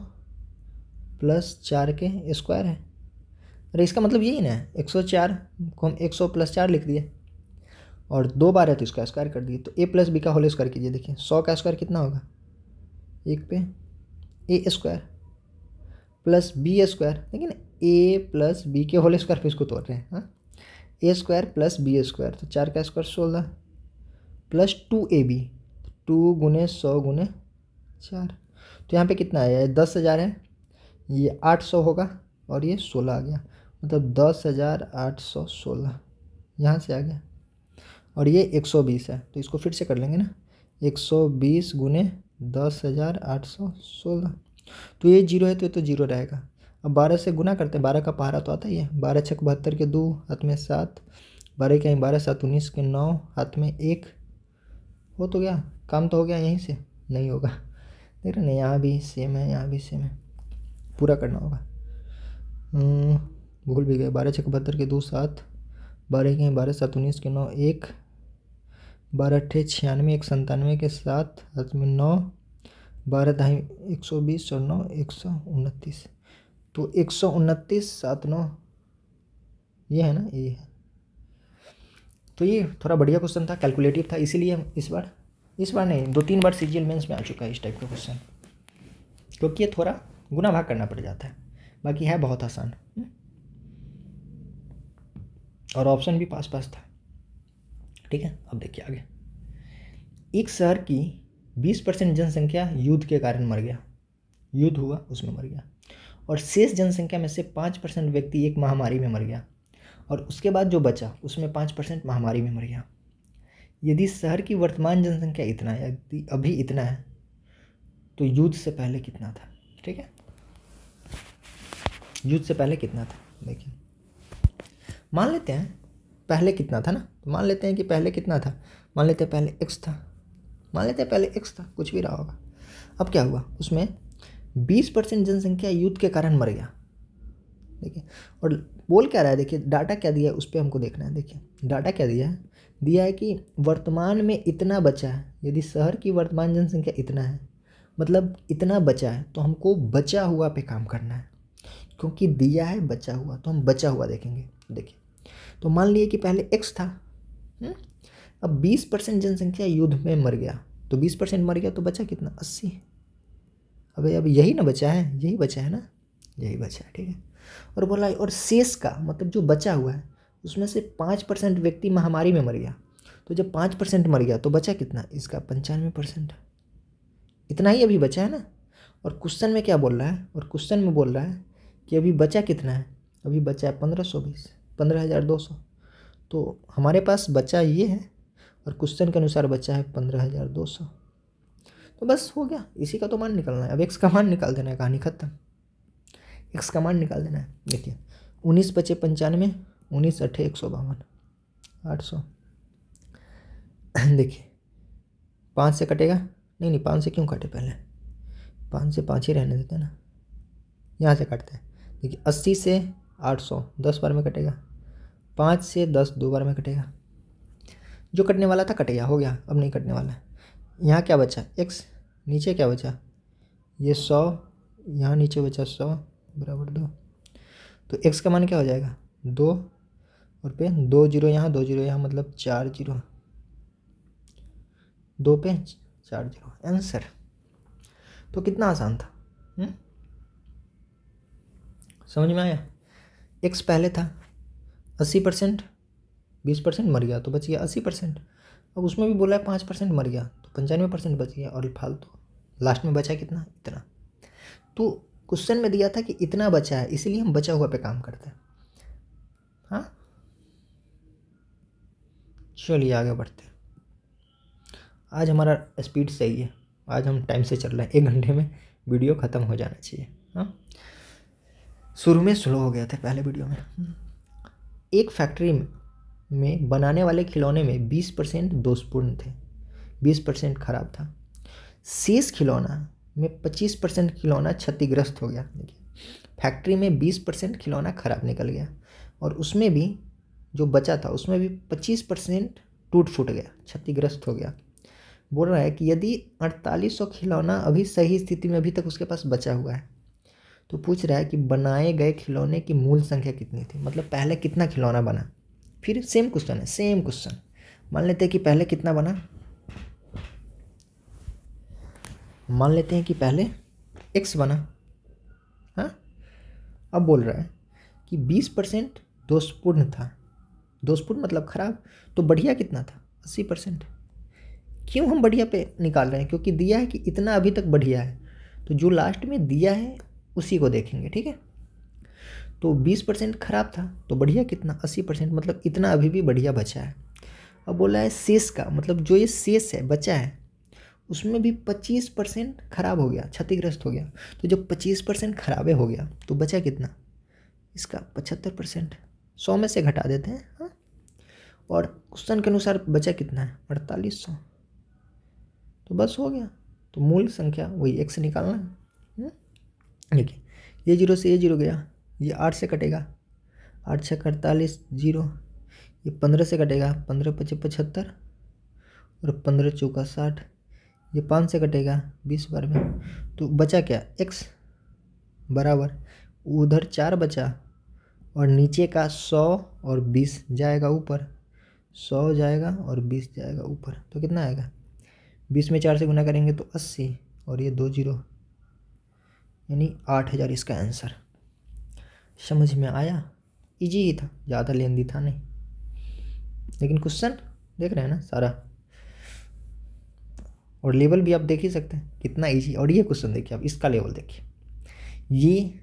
प्लस 4 के स्क्वायर है। अरे इसका मतलब यही ना है, 104 को हम 100 प्लस 4 लिख दिए, और 2 बार है तो इसका स्क्वायर कर दिए। तो ए प्लस बी का होल स्क्वायर कीजिए, देखिए 100 का स्क्वायर कितना होगा, 1 पे ए स्क्वायर प्लस बी स्क्वायर, देखिए ना ए प्लस बी के होल स्क्वायर पे इसको तोड़ रहे हैं, हाँ ए स्क्वायर प्लस बी स्क्वायर, तो 4 का स्क्वायर 16 प्लस 2ab, 2 गुने 100 गुने 4, तो यहाँ पे कितना आया है 10,000 है, ये 800 होगा और ये 16 आ गया, मतलब 10,816 यहाँ से आ गया। और ये 120 है, तो इसको फिर से कर लेंगे ना, 120 गुने 10,816, तो ये जीरो है तो ये तो जीरो रहेगा। अब 12 से गुना करते हैं, 12 का पहाड़ा तो आता ही है, 12 छक 72 के 2, हाथ में 7, 12 के 12, 7 19 के 9, हाथ में 1, हो तो गया, काम तो हो गया। यहीं से नहीं होगा, देख रहे ना, यहाँ भी सेम है, यहाँ भी सेम है, पूरा करना होगा। भूल भी गए, 12 छक 72 के 2 7, 12 के 12, 7 19 के 9 1, 12 अट्ठे 96, 1 97 के 7, हाथ में 9, 12 ढाई 120 और 9 129, तो 129 7 9, ये है ना, ये है। तो ये थोड़ा बढ़िया क्वेश्चन था, कैलकुलेटिव था, इसीलिए हम इस बार नहीं 2-3 बार सीजीएल मेंस में आ चुका है इस टाइप का क्वेश्चन, क्योंकि ये थोड़ा गुना भाग करना पड़ जाता है, बाकी है बहुत आसान, और ऑप्शन भी पास था। ठीक है, अब देखिए आगे, एक शहर की 20% जनसंख्या युद्ध के कारण मर गया, युद्ध हुआ उसमें मर गया, और शेष जनसंख्या में से 5% व्यक्ति एक महामारी में मर गया, और उसके बाद जो बचा उसमें 5% महामारी में मर गया। यदि शहर की वर्तमान जनसंख्या इतना है, यदि अभी इतना है, तो युद्ध से पहले कितना था। ठीक है, युद्ध से पहले कितना था, देखिए मान लेते हैं पहले कितना था ना, तो मान लेते हैं कि पहले कितना था, मान लेते हैं पहले x था, मान लेते हैं पहले x था, कुछ भी रहा होगा। अब क्या हुआ, उसमें 20% जनसंख्या युद्ध के कारण मर गया, देखिए, और बोल क्या रहा है, देखिए डाटा क्या दिया है उस पर हमको देखना है। देखिए डाटा क्या दिया है कि वर्तमान में इतना बचा है, यदि शहर की वर्तमान जनसंख्या इतना है, मतलब इतना बचा है, तो हमको बचा हुआ पे काम करना है, क्योंकि दिया है बचा हुआ, तो हम बचा हुआ देखेंगे। देखिए तो मान लिए कि पहले x था, अब 20% जनसंख्या युद्ध में मर गया, तो 20% मर गया तो बचा कितना 80, अब यही ना बचा है, यही बचा है ना, यही बचा है। ठीक है, और बोला और शेष का मतलब जो बचा हुआ है उसमें से 5% व्यक्ति महामारी में मर गया, तो जब 5% मर गया तो बचा कितना, इसका 95%, इतना ही अभी बचा है ना। और क्वेश्चन में क्या बोल रहा है, और क्वेश्चन में बोल रहा है कि अभी बचा कितना है, अभी बचा है 1520, 15,200, तो हमारे पास बचा ये है, और क्वेश्चन के अनुसार बचा है 15,200, तो बस हो गया, इसी का तो मान निकालना है। अब x का मान निकाल देना है, कहानी खत्म, x का मान निकाल देना है। देखिए 19 बचे 95, 19 अट्ठे 152, 800, देखिए 5 से कटेगा, नहीं 5 से क्यों काटे, पहले 5 से 5 ही रहने देते हैं ना, यहाँ से काटते हैं। देखिए 80 से 800 10 बार में कटेगा, 5 से 10 2 बार में कटेगा, जो कटने वाला था कट गया, हो गया, अब नहीं कटने वाला है। यहाँ क्या बचा x, नीचे क्या बचा, ये 100, यहाँ नीचे बचा 100 बराबर 2, तो x का मान क्या हो जाएगा 2, और पे 2 जीरो यहाँ 2 जीरो यहाँ, मतलब 4 जीरो, 2 पे 4 जीरो, आंसर। तो कितना आसान था, समझ में आया। x पहले था 80%, 20% मर गया तो बच गया 80%, अब उसमें भी बोला है 5% मर गया तो 95% बच गया, और फालतू लास्ट में बचा कितना, इतना। तो क्वेश्चन में दिया था कि इतना बचा है, इसीलिए हम बचा हुआ पे काम करते हैं। हाँ चलिए आगे बढ़ते हैं। आज हमारा स्पीड सही है, आज हम टाइम से चल रहे हैं, 1 घंटे में वीडियो ख़त्म हो जाना चाहिए। हाँ, शुरू में स्लो हो गया था पहले वीडियो में। एक फैक्ट्री में बनाने वाले खिलौने में 20% दोषपूर्ण थे, 20% खराब था। शेष खिलौना में 25% खिलौना क्षतिग्रस्त हो गया। देखिए, फैक्ट्री में 20% खिलौना खराब निकल गया और उसमें भी जो बचा था उसमें भी 25% टूट फूट गया, क्षतिग्रस्त हो गया। बोल रहा है कि यदि 4800 खिलौना अभी सही स्थिति में अभी तक उसके पास बचा हुआ है, तो पूछ रहा है कि बनाए गए खिलौने की मूल संख्या कितनी थी, मतलब पहले कितना खिलौना बना। फिर सेम क्वेश्चन है, सेम क्वेश्चन। मान लेते हैं कि पहले कितना बना, मान लेते हैं कि पहले x बना। हाँ, अब बोल रहा है कि 20% दोषपूर्ण था। दोषपूर्ण मतलब खराब, तो बढ़िया कितना था, 80%। क्यों हम बढ़िया पे निकाल रहे हैं, क्योंकि दिया है कि इतना अभी तक बढ़िया है, तो जो लास्ट में दिया है उसी को देखेंगे। ठीक है, तो 20% खराब था तो बढ़िया कितना, 80%, मतलब इतना अभी भी बढ़िया बचा है। अब बोला है शेष का, मतलब जो ये शेष है बचा है उसमें भी 25% खराब हो गया, क्षतिग्रस्त हो गया। तो जब 25% खराबे हो गया तो बचा कितना, इसका 75%। 100 में से घटा देते हैं। हाँ, और क्वेश्चन के अनुसार बचा कितना है, 4800। तो बस हो गया। तो मूल संख्या वही x निकालना है। देखिए, ये 0 से ये 0 गया, ये 8 से कटेगा, 8 6 48, 0। ये 15 से कटेगा, 15 5 75 और 15 चौका 60। ये 5 से कटेगा, 20 बार में। तो बचा क्या, x बराबर उधर 4 बचा और नीचे का 100 और 20 जाएगा ऊपर, 100 जाएगा और 20 जाएगा ऊपर। तो कितना आएगा, 20 में 4 से गुना करेंगे तो 80 और ये 2 0, यानी 8000 इसका आंसर। समझ में आया, इजी ही था, ज़्यादा लेंदी था नहीं। लेकिन क्वेश्चन देख रहे हैं ना सारा, और लेवल भी आप देख ही सकते हैं कितना इजी। और ये क्वेश्चन देखिए आप, इसका लेवल देखिए, ये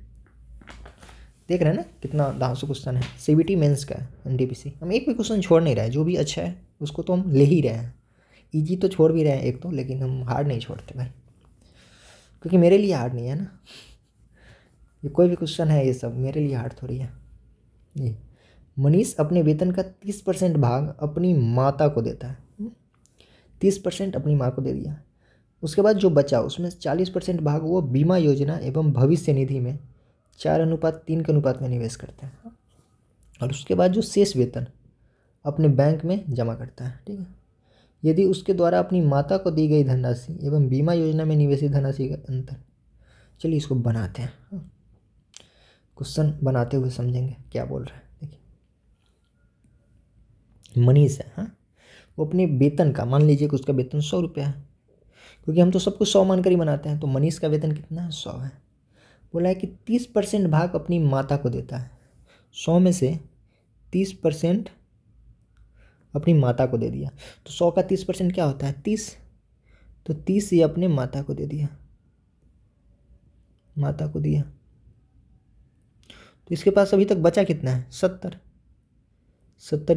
देख रहे हैं ना कितना धांसू क्वेश्चन है। सीबीटी मेंस का है, एनटीपीसी। हम एक भी क्वेश्चन छोड़ नहीं रहे हैं, जो भी अच्छा है उसको तो हम ले ही रहे हैं। इजी तो छोड़ भी रहे हैं एक तो, लेकिन हम हार्ड नहीं छोड़ते भाई, क्योंकि मेरे लिए हार्ड नहीं है ना। ये कोई भी क्वेश्चन है, ये सब मेरे लिए हार्ड थोड़ी है। ये मनीष अपने वेतन का 30% भाग अपनी माता को देता है। 30% अपनी माँ को दे दिया, उसके बाद जो बचा उसमें 40% भाग वो बीमा योजना एवं भविष्य निधि में 4:3 के अनुपात में निवेश करता है, और उसके बाद जो शेष वेतन अपने बैंक में जमा करता है। ठीक है, यदि उसके द्वारा अपनी माता को दी गई धनराशि एवं बीमा योजना में निवेशित धनराशि का अंतर। चलिए इसको बनाते हैं, क्वेश्चन बनाते हुए समझेंगे क्या बोल रहा है। देखिए, मनीष है, हाँ, वो अपने वेतन का, मान लीजिए कि उसका वेतन 100 रुपया है, क्योंकि हम तो सब कुछ 100 मानकर ही बनाते हैं। तो मनीष का वेतन कितना है, 100 है। बोला है कि 30% भाग अपनी माता को देता है, 100 में से 30% अपनी माता को दे दिया। तो 100 का 30% क्या होता है, 30। तो 30 ये अपने माता को दे दिया, माता को दिया। तो इसके पास अभी तक बचा कितना है, 70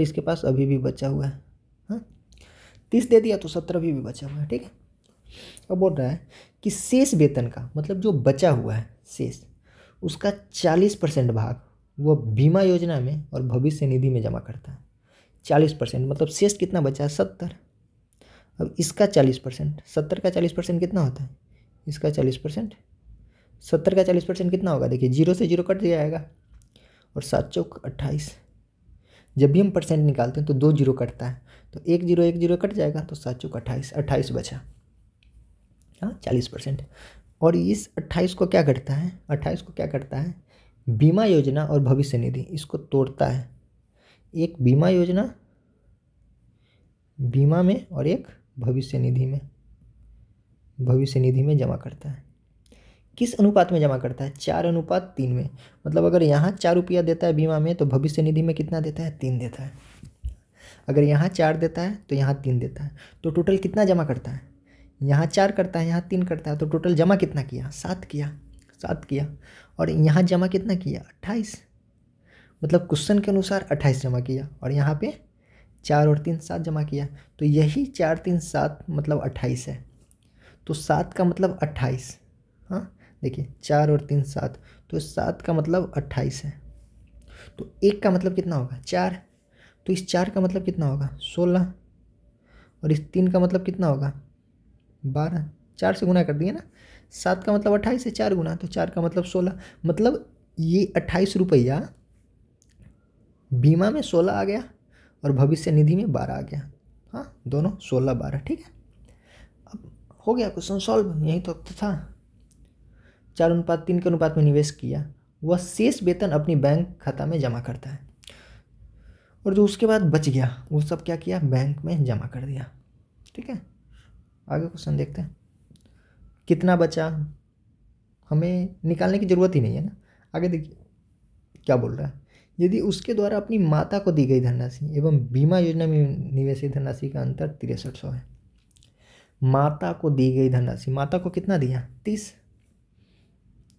इसके पास अभी भी बचा हुआ है। हाँ, 30 दे दिया तो 70 अभी भी बचा हुआ है। ठीक है, अब बोल रहा है कि शेष वेतन का, मतलब जो बचा हुआ है शेष, उसका 40% भाग वो बीमा योजना में और भविष्य निधि में जमा करता है। 40% मतलब शेष कितना बचा है, 70। अब इसका 40%, 70 का 40% कितना होता है, इसका 40%, 70 का 40% कितना होगा, देखिए 0 से 0 कट जाएगा और 7 चौक 28। जब भी हम परसेंट निकालते हैं तो 2 0 कटता है, तो 1 0 कट जाएगा, तो 7 चौक 28, 28 बचा। हाँ, 40%। और इस 28 को क्या करता है, 28 को क्या करता है, बीमा योजना और भविष्य निधि, इसको तोड़ता है। एक बीमा योजना बीमा में और एक भविष्य निधि में, भविष्य निधि में जमा करता है। किस अनुपात में जमा करता है, 4:3 में। मतलब अगर यहाँ 4 रुपया देता है बीमा में, तो भविष्य निधि में कितना देता है, 3 देता है। अगर यहाँ 4 देता है तो यहाँ 3 देता है। तो टोटल कितना जमा करता है, यहाँ 4 करता है, यहाँ 3 करता है, तो टोटल जमा कितना किया, 7 किया, 7 किया। और यहाँ जमा कितना किया, 28। मतलब क्वेश्चन के अनुसार 28 जमा किया, और यहाँ पे 4 और 3 7 जमा किया। तो यही 4 3 7 मतलब 28 है। तो 7 का मतलब 28, हाँ, देखिए 4 और 3 7, तो 7 का मतलब 28 है। तो 1 का मतलब कितना होगा 4, तो इस 4 का मतलब कितना होगा 16, और इस 3 का मतलब कितना होगा 12, 4 से गुना कर दिए ना। 7 का मतलब 28 से 4 गुना, तो 4 का मतलब 16, मतलब ये 28 रुपया बीमा में 16 आ गया और भविष्य निधि में 12 आ गया। हाँ, दोनों 16 12, ठीक है। अब हो गया क्वेश्चन सॉल्व, यही तो था। 4:3 के अनुपात में निवेश किया, वह शेष वेतन अपनी बैंक खाता में जमा करता है, और जो उसके बाद बच गया वो सब क्या किया, बैंक में जमा कर दिया। ठीक है, आगे क्वेश्चन देखते हैं। कितना बचा हमें निकालने की ज़रूरत ही नहीं है ना। आगे देखिए क्या बोल रहा है। यदि उसके द्वारा अपनी माता को दी गई धनराशि एवं बीमा योजना में निवेशित धनराशि का अंतर 6300 है। माता को दी गई धनराशि, माता को कितना दिया 30,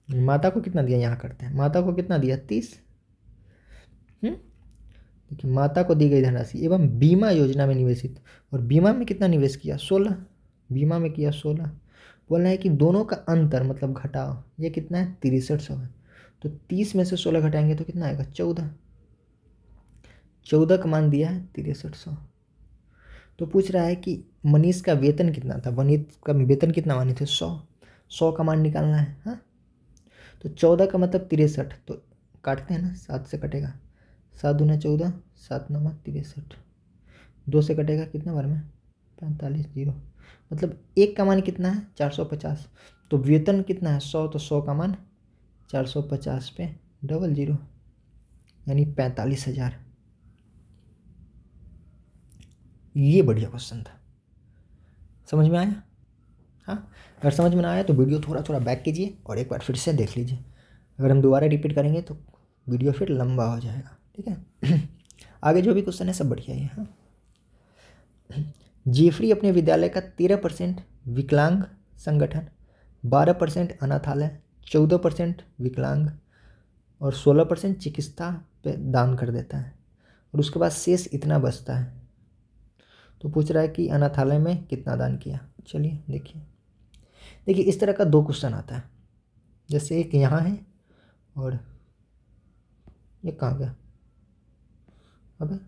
माता को कितना दिया यहाँ करते हैं, माता को कितना दिया 30। देखिए माता को दी गई धनराशि एवं बीमा योजना में निवेशित, और बीमा में कितना निवेश किया 16, बीमा में किया 16। बोलना है कि दोनों का अंतर मतलब घटाओ, ये कितना है 6300 है। तो 30 में से 16 घटाएंगे तो कितना आएगा 14, 14 का मान दिया है 6300। तो पूछ रहा है कि मनीष का वेतन कितना था, मनीष का वेतन कितना माने थे 100, 100 का मान निकालना है। हाँ, तो 14 का मतलब 63, तो काटते हैं ना, 7 से कटेगा, 7 दूना 14, 7 9 63, 2 से कटेगा कितना बार में 45, 0, मतलब 1 का मान कितना है 450। तो वेतन कितना है 100, तो 100 का मान 450 पे डबल 0 यानी 45,000। ये बढ़िया क्वेश्चन था, समझ में आया। हाँ, अगर समझ में ना आया तो वीडियो थोड़ा थोड़ा बैक कीजिए और एक बार फिर से देख लीजिए। अगर हम दोबारा रिपीट करेंगे तो वीडियो फिर लंबा हो जाएगा। ठीक है आगे जो भी क्वेश्चन है सब बढ़िया ही है। हाँ, जेफरी अपने विद्यालय का 13% विकलांग संगठन, 12% अनाथालय, 14% विकलांग और 16% चिकित्सा पे दान कर देता है, और उसके बाद शेष इतना बचता है। तो पूछ रहा है कि अनाथालय में कितना दान किया। चलिए देखिए, देखिए इस तरह का 2 क्वेश्चन आता है, जैसे एक यहाँ है और ये कहाँ गया, अबे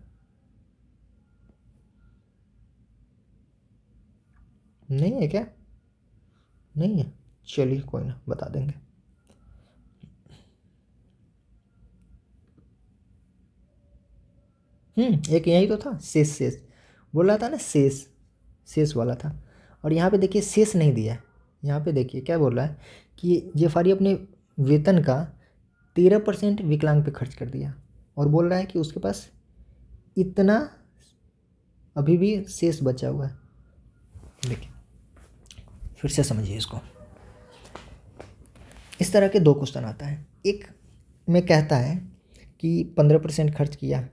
नहीं है क्या, नहीं है, चलिए कोई ना बता देंगे। एक यही तो था, शेष शेष बोल रहा था ना, शेष शेष वाला था। और यहाँ पे देखिए शेष नहीं दिया है, यहाँ पे देखिए क्या बोल रहा है कि जेफारी अपने वेतन का 13% विकलांग पे खर्च कर दिया, और बोल रहा है कि उसके पास इतना अभी भी शेष बचा हुआ है। देखिए फिर से समझिए इसको, इस तरह के 2 क्वेश्चन आता है। एक में कहता है कि 15% खर्च किया,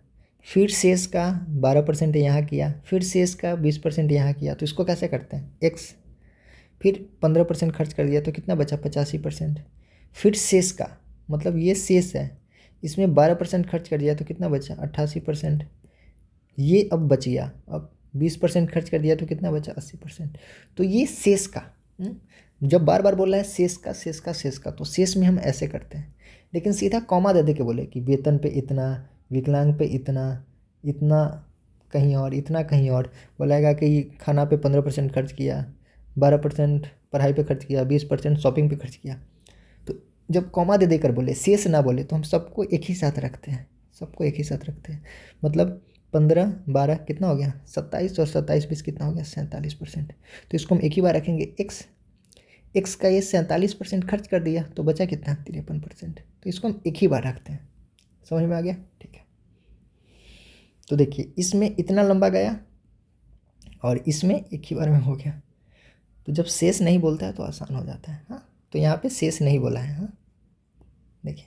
फिर शेष का 12% यहाँ किया, फिर शेष का 20% यहाँ किया, तो इसको कैसे करते हैं एक्स। फिर 15% खर्च कर दिया तो कितना बचा 85%, फिर शेष का मतलब ये शेष है, इसमें 12% खर्च कर दिया तो कितना बचा 88%, ये अब बच गया। अब 20% खर्च कर दिया तो कितना बचा 80%। तो ये शेष का, जब बार बार बोल रहा है शेष का शेष का शेष का, तो शेष में हम ऐसे करते हैं, लेकिन सीधा कॉमा दे दे के बोले कि वेतन पे इतना, विकलांग पे इतना, इतना कहीं और, इतना कहीं और, बोलेगा कि खाना पे 15% खर्च किया, 12% पढ़ाई पे खर्च किया, 20% शॉपिंग पे खर्च किया। तो जब कॉमा दे देकर बोले, शेष ना बोले, तो हम सबको एक ही साथ रखते हैं, सबको एक ही साथ रखते हैं। मतलब 15 12 कितना हो गया 27, और 27 20 कितना हो गया 47%। तो इसको हम एक ही बार रखेंगे एक्स, एक्स का ये 47% खर्च कर दिया तो बचा कितना 53%। तो इसको हम एक ही बार रखते हैं, समझ में आ गया। ठीक है, तो देखिए इसमें इतना लंबा गया और इसमें एक ही बार में हो गया। तो जब शेष नहीं बोलता है तो आसान हो जाता है। हाँ, तो यहाँ पे शेष नहीं बोला है। हाँ, देखिए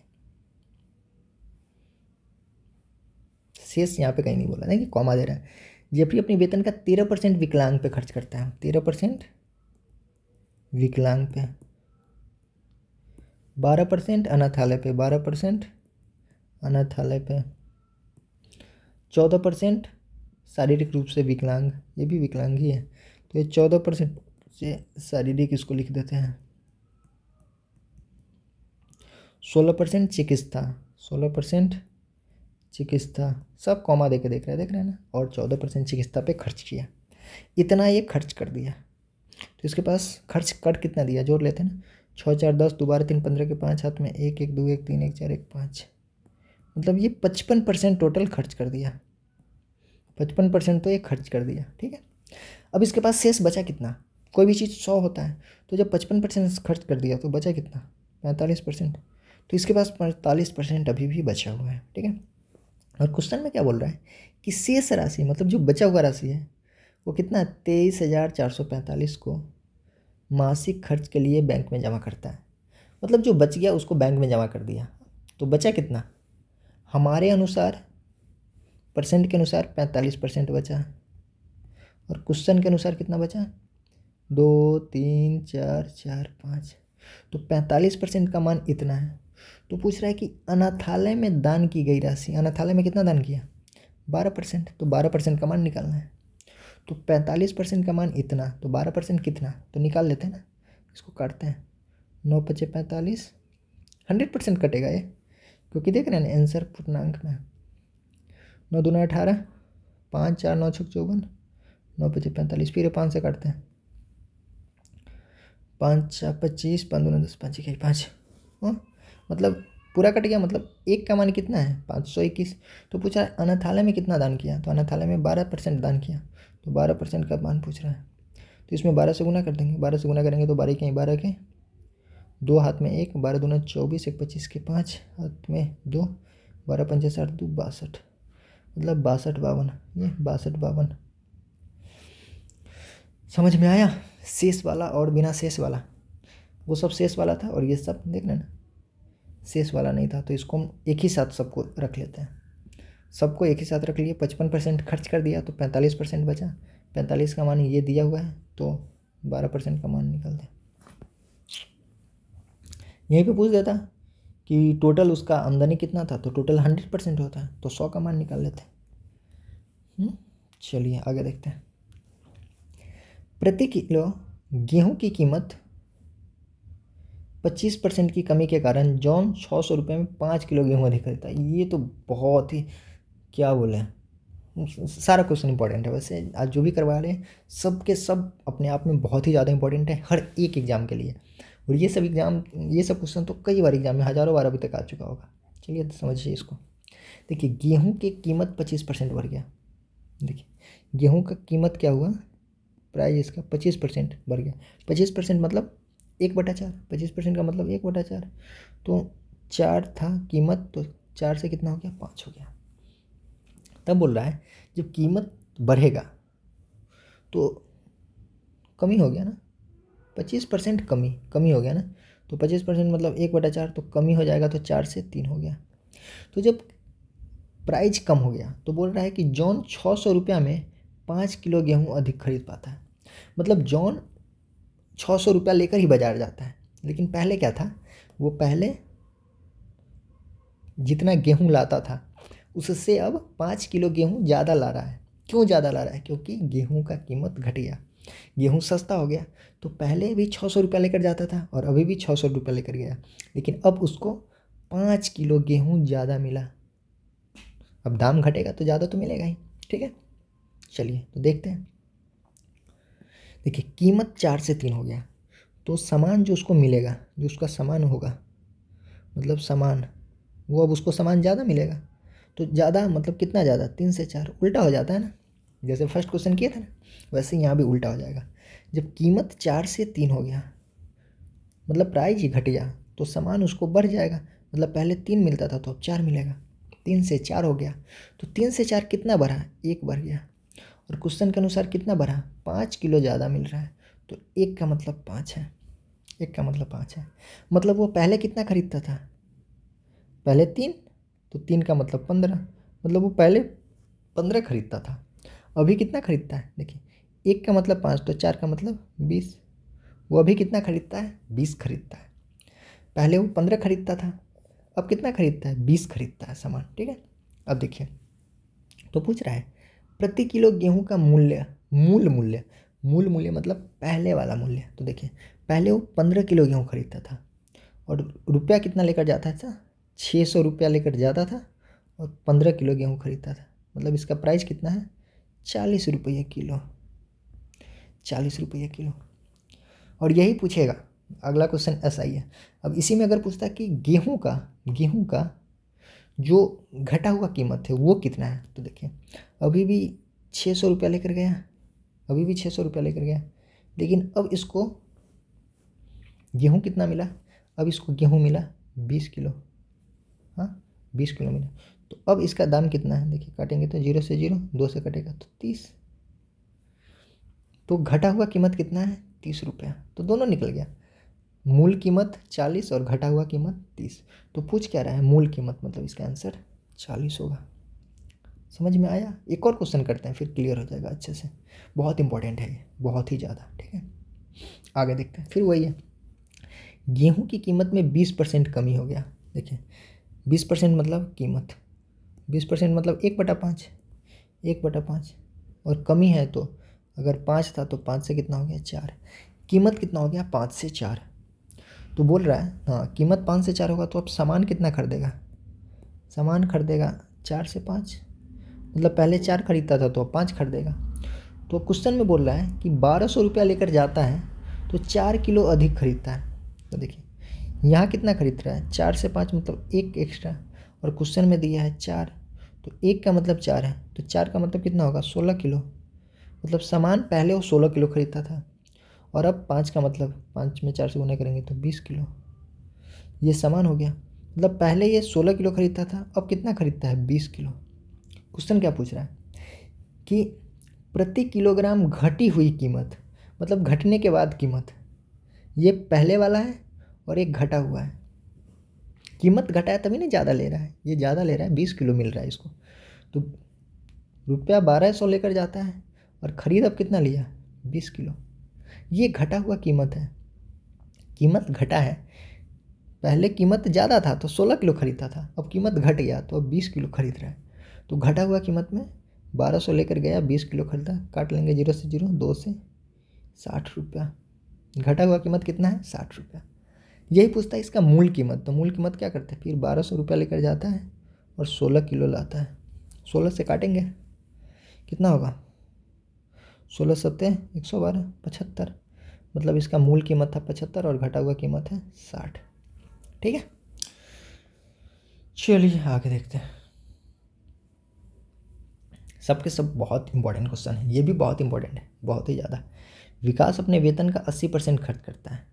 शेष यहाँ पे कहीं नहीं बोला, देखिए कॉमा दे रहा है। जेफरी अपनी वेतन का 13% विकलांग पे खर्च करता है, 13% विकलांग पे, 12% अनाथालय पे, 12% अनाथालय पे, 14% शारीरिक रूप से विकलांग, ये भी विकलांग ही है, तो ये 14% से शारीरिक इसको लिख देते हैं। 16% चिकित्सा, 16% चिकित्सा, सब कॉमा दे के देख रहे हैं ना, और 14% चिकित्सा पे खर्च किया। इतना ये खर्च कर दिया। तो इसके पास खर्च कर कितना दिया, जोड़ लेते हैं ना, 6 4 10, 2 12 3 15 के 5 हाथ में, 1 1 2 1 3 1 4 1 5, मतलब ये 55% टोटल खर्च कर दिया। 55% तो ये खर्च कर दिया, ठीक है। अब इसके पास शेष बचा कितना, कोई भी चीज़ 100 होता है, तो जब 55% खर्च कर दिया तो बचा कितना, 45%। तो इसके पास 45% अभी भी बचा हुआ है, ठीक है। और क्वेश्चन में क्या बोल रहा है कि शेष राशि, मतलब जो बचा हुआ राशि है वो कितना, 23,445 को मासिक खर्च के लिए बैंक में जमा करता है। मतलब जो बच गया उसको बैंक में जमा कर दिया, तो बचा कितना, हमारे अनुसार परसेंट के अनुसार 45% बचा, और क्वेश्चन के अनुसार कितना बचा, 2 3 4 4 5, तो 45% का मान इतना है। तो पूछ रहा है कि अनाथालय में दान की गई राशि, अनाथालय में कितना दान किया, 12%, तो 12% का मान निकालना है। तो 45% का मान इतना, तो 12% कितना, तो निकाल लेते हैं ना, इसको काटते हैं, 9 5 45, 100% कटेगा ये, क्योंकि देख रहे हैं ना आंसर पूर्णांक में, 9 दूना 18, 5 4 9 6 54, 9 5 45, फिर 5 से काटते हैं, 5 4 25, 5 दूना 10, 5 1 5, मतलब पूरा कट गया। मतलब एक का मान कितना है, 521। तो पूछ रहा है अनाथालय में कितना दान किया, तो अनाथालय में 12% दान किया, तो 12% का मान पूछ रहा है। तो इसमें 12 से गुना कर देंगे, 12 से गुना करेंगे तो 12 के 12 के 2 हाथ में 1, 12 दूना 24, 1 25 के 5 हाथ में 2, 12 पंचे 60, 2 62, मतलब 62 52, ये 62 52। समझ में आया, शेष वाला और बिना शेष वाला, वो सब शेष वाला था और ये सब देख लेना शेष वाला नहीं था। तो इसको हम एक ही साथ सबको रख लेते हैं, सबको एक ही साथ रख लिए। 55% खर्च कर दिया तो 45% बचा, 45 का मान ये दिया हुआ है, तो 12% का मान निकल दे। यहीं पे पूछ देता कि टोटल उसका आमदनी कितना था, तो टोटल 100% होता है, तो 100 का मान निकाल लेते हैं। चलिए आगे देखते हैं। प्रति किलो गेहूं की कीमत 25% की कमी के कारण जॉन 600 रुपये में 5 किलो गेहूँ अधिक खरीदता है। ये तो बहुत ही क्या बोले, सारा क्वेश्चन इंपॉर्टेंट है। वैसे आज जो भी करवा रहे हैं सब के सब अपने आप में बहुत ही ज़्यादा इंपॉर्टेंट है हर एक एग्ज़ाम के लिए। और ये सब एग्ज़ाम, ये सब क्वेश्चन तो कई बार एग्जाम में हज़ारों बार अभी तक आ चुका होगा। चलिए समझिए इसको। देखिए गेहूँ की कीमत 25% बढ़ गया। देखिए गेहूँ का कीमत क्या हुआ, प्राइस इसका 25% बढ़ गया। 25% मतलब 1/4, 25% का मतलब 1/4, तो 4 था कीमत, तो 4 से कितना हो गया, 5 हो गया। तब बोल रहा है जब कीमत बढ़ेगा तो कमी हो गया ना, 25% कमी हो गया ना, तो 25% मतलब 1/4, तो कमी हो जाएगा, तो 4 से 3 हो गया। तो जब प्राइस कम हो गया तो बोल रहा है कि जॉन 600 रुपया में 5 किलो गेहूँ अधिक खरीद पाता है। मतलब जॉन 600 रुपया लेकर ही बाजार जाता है, लेकिन पहले क्या था, वो पहले जितना गेहूं लाता था उससे अब 5 किलो गेहूं ज़्यादा ला रहा है। क्यों ज़्यादा ला रहा है, क्योंकि गेहूं का कीमत घट गया, गेहूं सस्ता हो गया। तो पहले भी 600 रुपया लेकर जाता था और अभी भी 600 रुपया लेकर गया, लेकिन अब उसको 5 किलो गेहूं ज़्यादा मिला। अब दाम घटेगा तो ज़्यादा तो मिलेगा ही, ठीक है। चलिए तो देखते हैं। देखिए कीमत 4 से 3 हो गया, तो सामान जो उसको मिलेगा, जो उसका सामान होगा, मतलब सामान, वो अब उसको सामान ज़्यादा मिलेगा। तो ज़्यादा मतलब कितना ज़्यादा, 3 से 4, उल्टा हो जाता है ना, जैसे फर्स्ट क्वेश्चन किए थे ना, वैसे यहाँ भी उल्टा हो जाएगा। जब कीमत 4 से 3 हो गया मतलब प्राइस ही घट गया, तो सामान उसको बढ़ जाएगा। मतलब पहले 3 मिलता था तो अब 4 मिलेगा, 3 से 4 हो गया। तो 3 से 4 कितना बढ़ा, 1 बढ़ गया। और क्वेश्चन के अनुसार कितना बढ़ा, 5 किलो ज़्यादा मिल रहा है, तो 1 का मतलब 5 है, 1 का मतलब 5 है। मतलब वो पहले कितना खरीदता था, पहले 3, तो 3 का मतलब 15, मतलब वो पहले 15 खरीदता था, अभी कितना खरीदता है। देखिए 1 का मतलब 5, तो 4 का मतलब 20, वो अभी कितना खरीदता है, 20 खरीदता है। पहले वो 15 खरीदता था, अब कितना खरीदता है, 20 खरीदता है सामान, ठीक है। अब देखिए तो पूछ रहा है प्रति किलो गेहूं का मूल्य, मूल मूल्य मतलब पहले वाला मूल्य। तो देखिए पहले वो 15 किलो गेहूँ खरीदता था और रुपया कितना लेकर जाता था, 600 रुपया लेकर जाता था और 15 किलो गेहूँ खरीदता था। मतलब इसका प्राइस कितना है, 40 रुपये किलो, 40 रुपये किलो। और यही पूछेगा, अगला क्वेश्चन ऐसा ही है। अब इसी में अगर पूछता कि गेहूं का जो घटा हुआ कीमत है वो कितना है, तो देखिए अभी भी 600 रुपया लेकर गया, अभी भी 600 रुपया लेकर गया, लेकिन अब इसको गेहूं कितना मिला, अब इसको गेहूं मिला 20 किलो, हाँ 20 किलो मिला। तो अब इसका दाम कितना है, देखिए काटेंगे तो 0 से 0, 2 से कटेगा तो 30। तो घटा हुआ कीमत कितना है, 30 रुपया। तो दोनों निकल गया, मूल कीमत 40 और घटा हुआ कीमत 30। तो पूछ क्या रहा है, मूल कीमत, मतलब इसका आंसर 40 होगा। समझ में आया। एक और क्वेश्चन करते हैं, फिर क्लियर हो जाएगा अच्छे से। बहुत इंपॉर्टेंट है ये, बहुत ही ज़्यादा। ठीक है, आगे देखते हैं। फिर वही है, गेहूं की कीमत में 20% कमी हो गया। देखिए 20% मतलब कीमत, 20% मतलब 1/5, 1/5। और कमी है तो अगर 5 था तो 5 से कितना हो गया, 4। कीमत कितना हो गया, 5 से 4। तो बोल रहा है हाँ कीमत 5 से 4 होगा, तो अब सामान कितना खरीदेगा, सामान खरीदेगा 4 से 5। मतलब पहले 4 खरीदता था तो अब 5 खरीदेगा। तो क्वेश्चन में बोल रहा है कि 1200 रुपया लेकर जाता है तो 4 किलो अधिक खरीदता है। तो देखिए यहाँ कितना खरीद रहा है, 4 से 5 मतलब 1 एक्स्ट्रा, और क्वेश्चन में दिया है 4, तो 1 का मतलब 4 है, तो 4 का मतलब कितना होगा, 16 किलो। मतलब सामान पहले वो 16 किलो खरीदता था और अब 5 का मतलब 5 में 4 से गुना करेंगे तो 20 किलो, ये सामान हो गया। मतलब पहले ये 16 किलो खरीदता था, अब कितना खरीदता है, 20 किलो। क्वेश्चन क्या पूछ रहा है कि प्रति किलोग्राम घटी हुई कीमत, मतलब घटने के बाद कीमत, ये पहले वाला है और एक घटा हुआ है। कीमत घटा है तभी नहीं ज़्यादा ले रहा है, ये ज़्यादा ले रहा है, 20 किलो मिल रहा है इसको। तो रुपया 1200 लेकर जाता है और ख़रीद अब कितना लिया, 20 किलो। ये घटा हुआ कीमत है, कीमत घटा है। पहले कीमत ज़्यादा था तो 16 किलो खरीदता था, अब कीमत घट गया तो अब 20 किलो खरीद रहा है। तो घटा हुआ कीमत में 1200 लेकर गया, 20 किलो खरीदा, काट लेंगे 0 से 0, 2 से 60 रुपया। घटा हुआ कीमत कितना है, 60 रुपया। यही पूछता है इसका मूल कीमत। तो मूल कीमत क्या करते हैं, फिर 1200 रुपया लेकर जाता है और 16 किलो लाता है। 16 से काटेंगे कितना होगा, 16 सत्ते 112, 75। मतलब इसका मूल कीमत था 75 और घटा हुआ कीमत है 60। ठीक है, चलिए आगे देखते हैं। सबके सब बहुत इंपॉर्टेंट क्वेश्चन है, ये भी बहुत इंपॉर्टेंट है, बहुत ही ज़्यादा। विकास अपने वेतन का 80% खर्च करता है,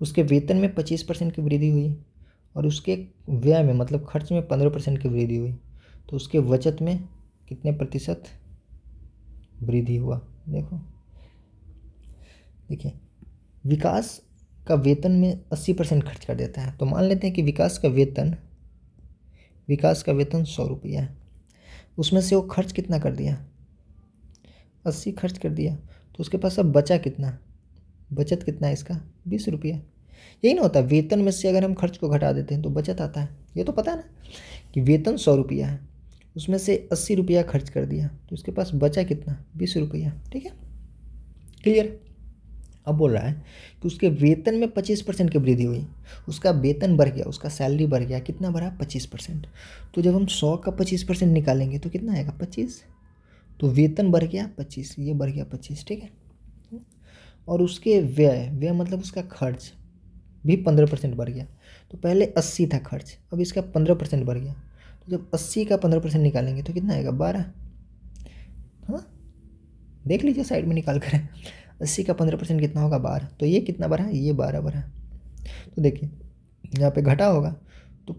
उसके वेतन में 25% की वृद्धि हुई और उसके व्यय में मतलब खर्च में 15% की वृद्धि हुई, तो उसके बचत में कितने प्रतिशत वृद्धि हुआ। देखिए विकास का वेतन में 80% खर्च कर देता है। तो मान लेते हैं कि विकास का वेतन 100 रुपया है, उसमें से वो खर्च कितना कर दिया, 80 खर्च कर दिया। तो उसके पास अब बचा कितना, बचत कितना है इसका, 20 रुपया। यही ना होता है, वेतन में से अगर हम खर्च को घटा देते हैं तो बचत आता है। ये तो पता है ना कि वेतन 100 रुपया है, उसमें से 80 रुपया खर्च कर दिया, तो उसके पास बचा कितना, 20 रुपया। ठीक है, क्लियर। अब बोल रहा है कि उसके वेतन में 25% की वृद्धि हुई, उसका वेतन बढ़ गया, उसका सैलरी बढ़ गया, कितना बढ़ा, 25%। तो जब हम 100 का 25% निकालेंगे तो कितना आएगा, 25। तो वेतन बढ़ गया 25, ये बढ़ गया 25। ठीक है, और उसके व्यय मतलब उसका खर्च भी 15% बढ़ गया। तो पहले 80 था खर्च, अब इसका 15% बढ़ गया। तो जब 80 का 15% निकालेंगे तो कितना आएगा, 12। हाँ देख लीजिए साइड में निकाल कर, 80 का 15% कितना होगा, 12। तो ये कितना बढ़ा, ये 12 बढ़ा। तो देखिए यहाँ पे घटा होगा, तो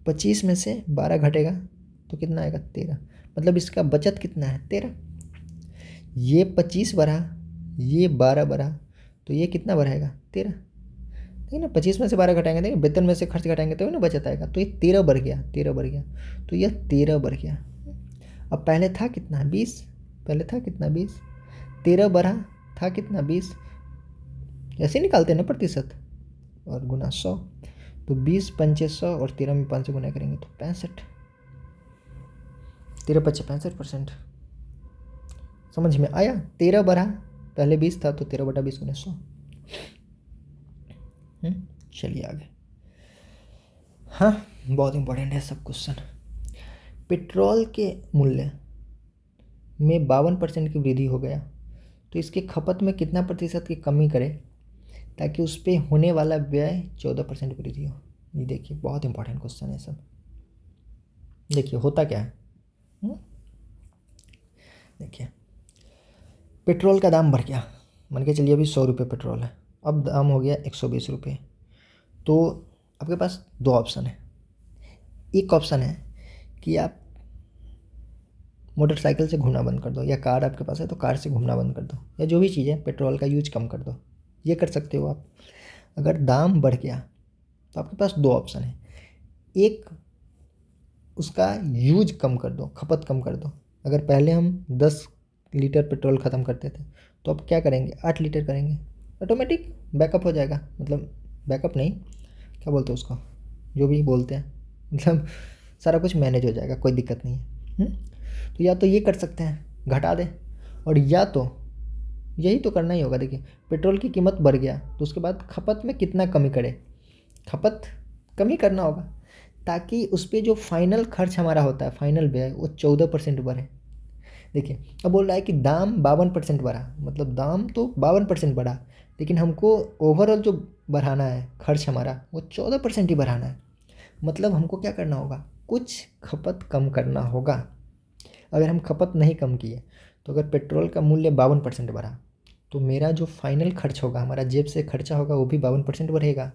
25 में से 12 घटेगा तो कितना आएगा, 13। मतलब इसका बचत कितना है, 13। ये 25 बढ़ा, ये 12 बढ़ा, तो ये कितना बढ़ाएगा, 13। ठीक ना, 25 में से 12 घटाएंगे, देखिए वेतन में से खर्च घटाएंगे तो ना बचत आएगा। तो ये 13 बढ़ गया, 13 बढ़ गया, तो यह 13 बढ़ गया। अब पहले था कितना, 20, पहले था कितना, 20, 13 बढ़ा, था कितना, 20। ऐसे निकालते हैं ना प्रतिशत, और गुना 100। तो 20 पंचे 100 और 13 में 5 से गुना करेंगे तो 65, 13 पच्चे 65%। समझ में आया, 13 बढ़ा, पहले 20 था तो 13 बटा 20 गुना 100। चलिए आगे, हाँ, बहुत इंपॉर्टेंट है सब क्वेश्चन। पेट्रोल के मूल्य में 52% की वृद्धि हो गया तो इसके खपत में कितना प्रतिशत की कमी करें ताकि उस पर होने वाला व्यय 14% वृद्धि हो। ये देखिए बहुत इंपॉर्टेंट क्वेश्चन है सब। देखिए होता क्या है, देखिए पेट्रोल का दाम बढ़ गया, मान के चलिए अभी 100 रुपये पेट्रोल है, अब दाम हो गया 120 रुपये। तो आपके पास दो ऑप्शन है। एक ऑप्शन है कि आप मोटरसाइकिल से घूमना बंद कर दो, या कार आपके पास है तो कार से घूमना बंद कर दो, या जो भी चीज़ है पेट्रोल का यूज कम कर दो, ये कर सकते हो आप। अगर दाम बढ़ गया तो आपके पास दो ऑप्शन है। एक, उसका यूज कम कर दो, खपत कम कर दो। अगर पहले हम 10 लीटर पेट्रोल ख़त्म करते थे तो अब क्या करेंगे, 8 लीटर करेंगे, ऑटोमेटिक बैकअप हो जाएगा। मतलब बैकअप नहीं, क्या बोलते हैं उसको, जो भी बोलते हैं, मतलब सारा कुछ मैनेज हो जाएगा, कोई दिक्कत नहीं है। तो या तो ये कर सकते हैं घटा दें, और या तो यही तो करना ही होगा। देखिए पेट्रोल की कीमत बढ़ गया तो उसके बाद खपत में कितना कमी करें, खपत कमी करना होगा ताकि उस पर जो फाइनल खर्च हमारा होता है, फाइनल व्यय, वो 14% बढ़े। देखिए अब बोल रहा है कि दाम 52% बढ़ा, मतलब दाम तो 52% बढ़ा, लेकिन हमको ओवरऑल जो बढ़ाना है खर्च हमारा, वो 14% ही बढ़ाना है। मतलब हमको क्या करना होगा, कुछ खपत कम करना होगा। अगर हम खपत नहीं कम किए तो अगर पेट्रोल का मूल्य 52% बढ़ा तो मेरा जो फाइनल खर्च होगा, हमारा जेब से खर्चा होगा, वो भी 52% बढ़ेगा।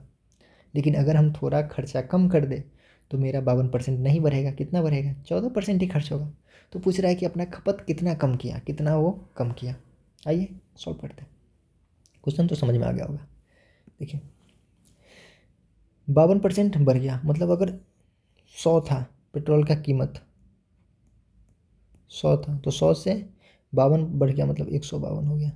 लेकिन अगर हम थोड़ा खर्चा कम कर दे तो मेरा 52% नहीं बढ़ेगा, कितना बढ़ेगा, 14% ही खर्च होगा। तो पूछ रहा है कि अपना खपत कितना कम किया, कितना वो कम किया। आइए सॉल्व करते हैं, क्वेश्चन तो समझ में आ गया होगा। देखिए 52% बढ़ गया, मतलब अगर 100 था पेट्रोल का कीमत, 100 था तो 100 से 52 बढ़ गया, मतलब 152 हो गया।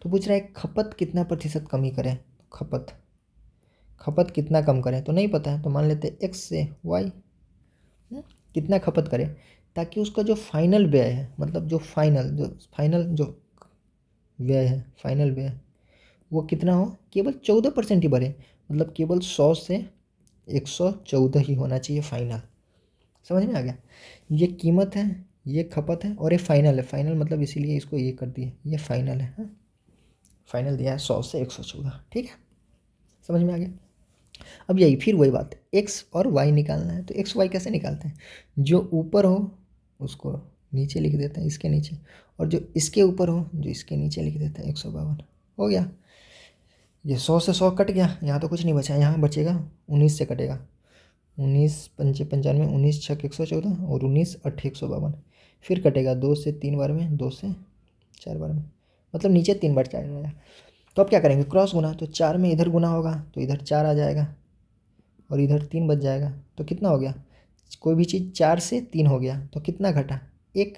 तो पूछ रहा है खपत कितना प्रतिशत कमी करें, खपत कितना कम करें तो नहीं पता है, तो मान लेते हैं एक्स से वाई, कितना खपत करें ताकि उसका जो फाइनल व्यय है, मतलब जो फाइनल जो व्यय है, फाइनल व्यय वो कितना हो, केवल 14% ही बढ़े। मतलब केवल 100 से 114 ही होना चाहिए फाइनल। समझ में आ गया, ये कीमत है, ये खपत है, और ये फाइनल है। फाइनल मतलब इसीलिए इसको ये कर दिए, ये फाइनल है। हाँ फाइनल दिया है 100 से 114, ठीक है, समझ में आ गया। अब यही फिर वही बात, एक्स और वाई निकालना है। तो एक्स वाई कैसे निकालते हैं, जो ऊपर हो उसको नीचे लिख देते हैं, इसके नीचे, और जो इसके ऊपर हो जो इसके नीचे लिख देते हैं, 152 हो गया। ये 100 से 100 कट गया, यहाँ तो कुछ नहीं बचा, यहाँ बचेगा 19 से कटेगा, 19 पंचे 95, 19 छक 114, और 19 अट्ठे 152। फिर कटेगा 2 से 3 बार में, 2 से 4 बार में, मतलब नीचे 3 बार जाएगा। तो अब क्या करेंगे, क्रॉस गुना, तो 4 में इधर गुना होगा तो इधर 4 आ जाएगा, और इधर 3 बच जाएगा। तो कितना हो गया, कोई भी चीज़ 4 से 3 हो गया तो कितना घटा, 1,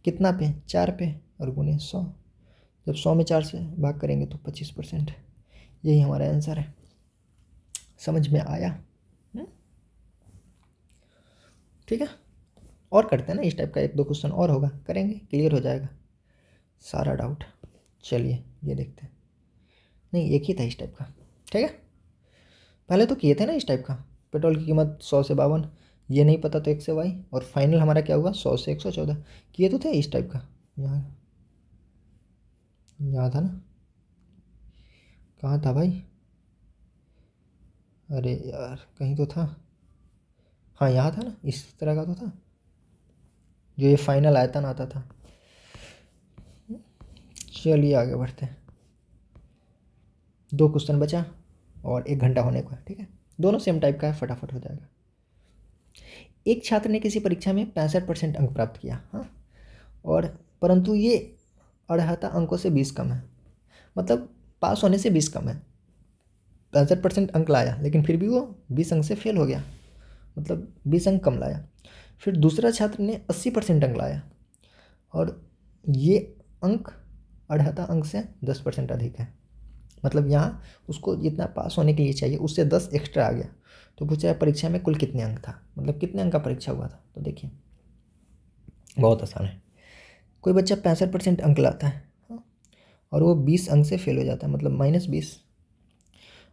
कितना पे, 4 पे, और गुने 100। जब 100 में 4 से भाग करेंगे तो 25%। यही हमारा आंसर है। समझ में आया, ठीक है। और करते हैं ना इस टाइप का, 1-2 क्वेश्चन और होगा, करेंगे, क्लियर हो जाएगा सारा डाउट। चलिए ये देखते हैं, नहीं एक ही था इस टाइप का, ठीक है। पहले तो किए थे ना इस टाइप का, पेट्रोल की कीमत 100 से 52, ये नहीं पता तो 1 से वाई, और फाइनल हमारा क्या हुआ 100 से 114, किए तो थे इस टाइप का। यहाँ था ना, कहाँ था भाई, अरे यार कहीं तो था, हाँ यहाँ था ना, इस तरह का तो था, जो ये फाइनल आयतन आता था। चलिए आगे बढ़ते हैं, 2 क्वेश्चन बचा और 1 घंटा होने को है, ठीक है। दोनों सेम टाइप का है, फटाफट हो जाएगा। एक छात्र ने किसी परीक्षा में 65% अंक प्राप्त किया, हाँ, और परंतु ये अढ़ाता अंकों से 20 कम है, मतलब पास होने से 20 कम है। 65% अंक लाया लेकिन फिर भी वो 20 अंक से फेल हो गया, मतलब 20 अंक कम लाया। फिर दूसरा छात्र ने 80% अंक लाया, और ये अंक अढ़ाता अंक से 10% अधिक है, मतलब यहाँ उसको जितना पास होने के लिए चाहिए उससे 10 एक्स्ट्रा आ गया। तो पूछा परीक्षा में कुल कितने अंक था, मतलब कितने अंक का परीक्षा हुआ था। तो देखिए बहुत आसान है, कोई बच्चा 65% अंक लाता है, हाँ, और वो 20 अंक से फेल हो जाता है, मतलब -20।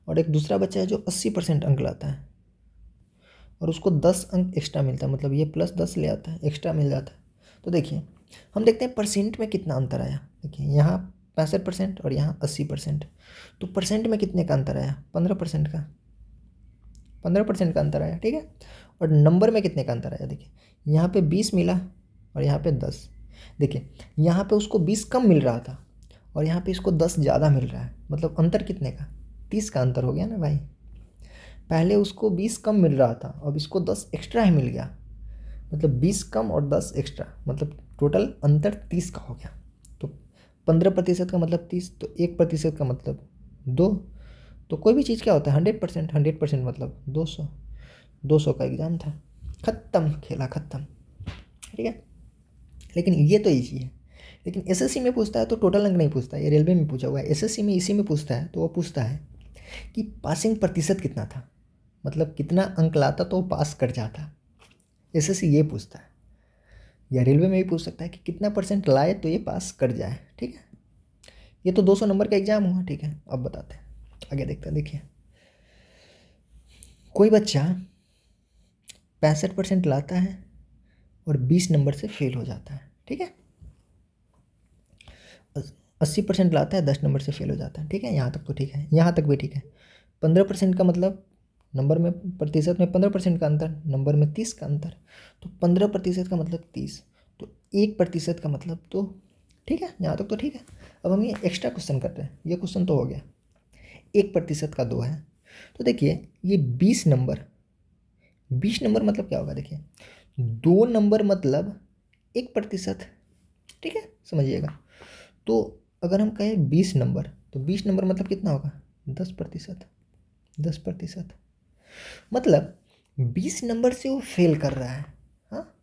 और एक दूसरा बच्चा है जो 80% अंक लाता है, और उसको 10 अंक एक्स्ट्रा मिलता है, मतलब ये +10 ले आता है, एक्स्ट्रा मिल जाता है। तो देखिए हम देखते हैं परसेंट में कितना अंतर आया। देखिए यहाँ 65% और यहाँ 80%, तो परसेंट में कितने का अंतर आया? 15% का, 15% का अंतर आया, ठीक है। और नंबर में कितने का अंतर आया? देखिए यहाँ पे 20 मिला और यहाँ पे 10। देखिए यहाँ पे उसको 20 कम मिल रहा था और यहाँ पे इसको 10 ज़्यादा मिल रहा है, मतलब अंतर कितने का? 30 का अंतर हो गया ना भाई। पहले उसको 20 कम मिल रहा था, अब इसको 10 एक्स्ट्रा ही मिल गया, मतलब 20 कम और 10 एक्स्ट्रा, मतलब टोटल अंतर 30 का हो गया। तो 15% का मतलब 30, तो 1% का मतलब 2। तो कोई भी चीज़ क्या होता है? 100%, 100% मतलब 200। 200 का एग्ज़ाम था, ख़त्म, खेला ख़त्म, ठीक है। लेकिन ये तो ईजी है, लेकिन एसएससी में पूछता है तो टोटल अंक नहीं पूछता है, ये रेलवे में पूछा हुआ है। एसएससी में इसी में पूछता है, तो वो पूछता है कि पासिंग प्रतिशत कितना था, मतलब कितना अंक लाता तो वो पास कर जाता। एसएससी ये पूछता है, या रेलवे में भी पूछ सकता है कि कितना % लाए तो ये पास कर जाए, ठीक है। ये तो 200 नंबर का एग्जाम हुआ, ठीक है। अब बताते हैं, आगे देखते हैं। देखिए कोई बच्चा 65% लाता है और 20 नंबर से फेल हो जाता है, ठीक है। 80% लाता है, 10 नंबर से फेल हो जाता है, ठीक है। यहाँ तक तो ठीक है, यहाँ तक भी ठीक है। 15% का मतलब नंबर में, प्रतिशत में 15% का अंतर, नंबर में 30 का अंतर, तो 15% का मतलब 30, तो 1% का मतलब 2, ठीक है। यहाँ तक तो ठीक है। अब हम ये एक्स्ट्रा क्वेश्चन करते हैं, ये क्वेश्चन तो हो गया। 1% का 2 है, तो देखिए ये 20 नंबर, 20 नंबर मतलब क्या होगा? देखिए 2 नंबर मतलब 1%, ठीक है, समझिएगा। तो अगर हम कहें 20 नंबर, तो 20 नंबर मतलब कितना होगा? 10%, 10%, मतलब 20 नंबर से वो फेल कर रहा है, हाँ,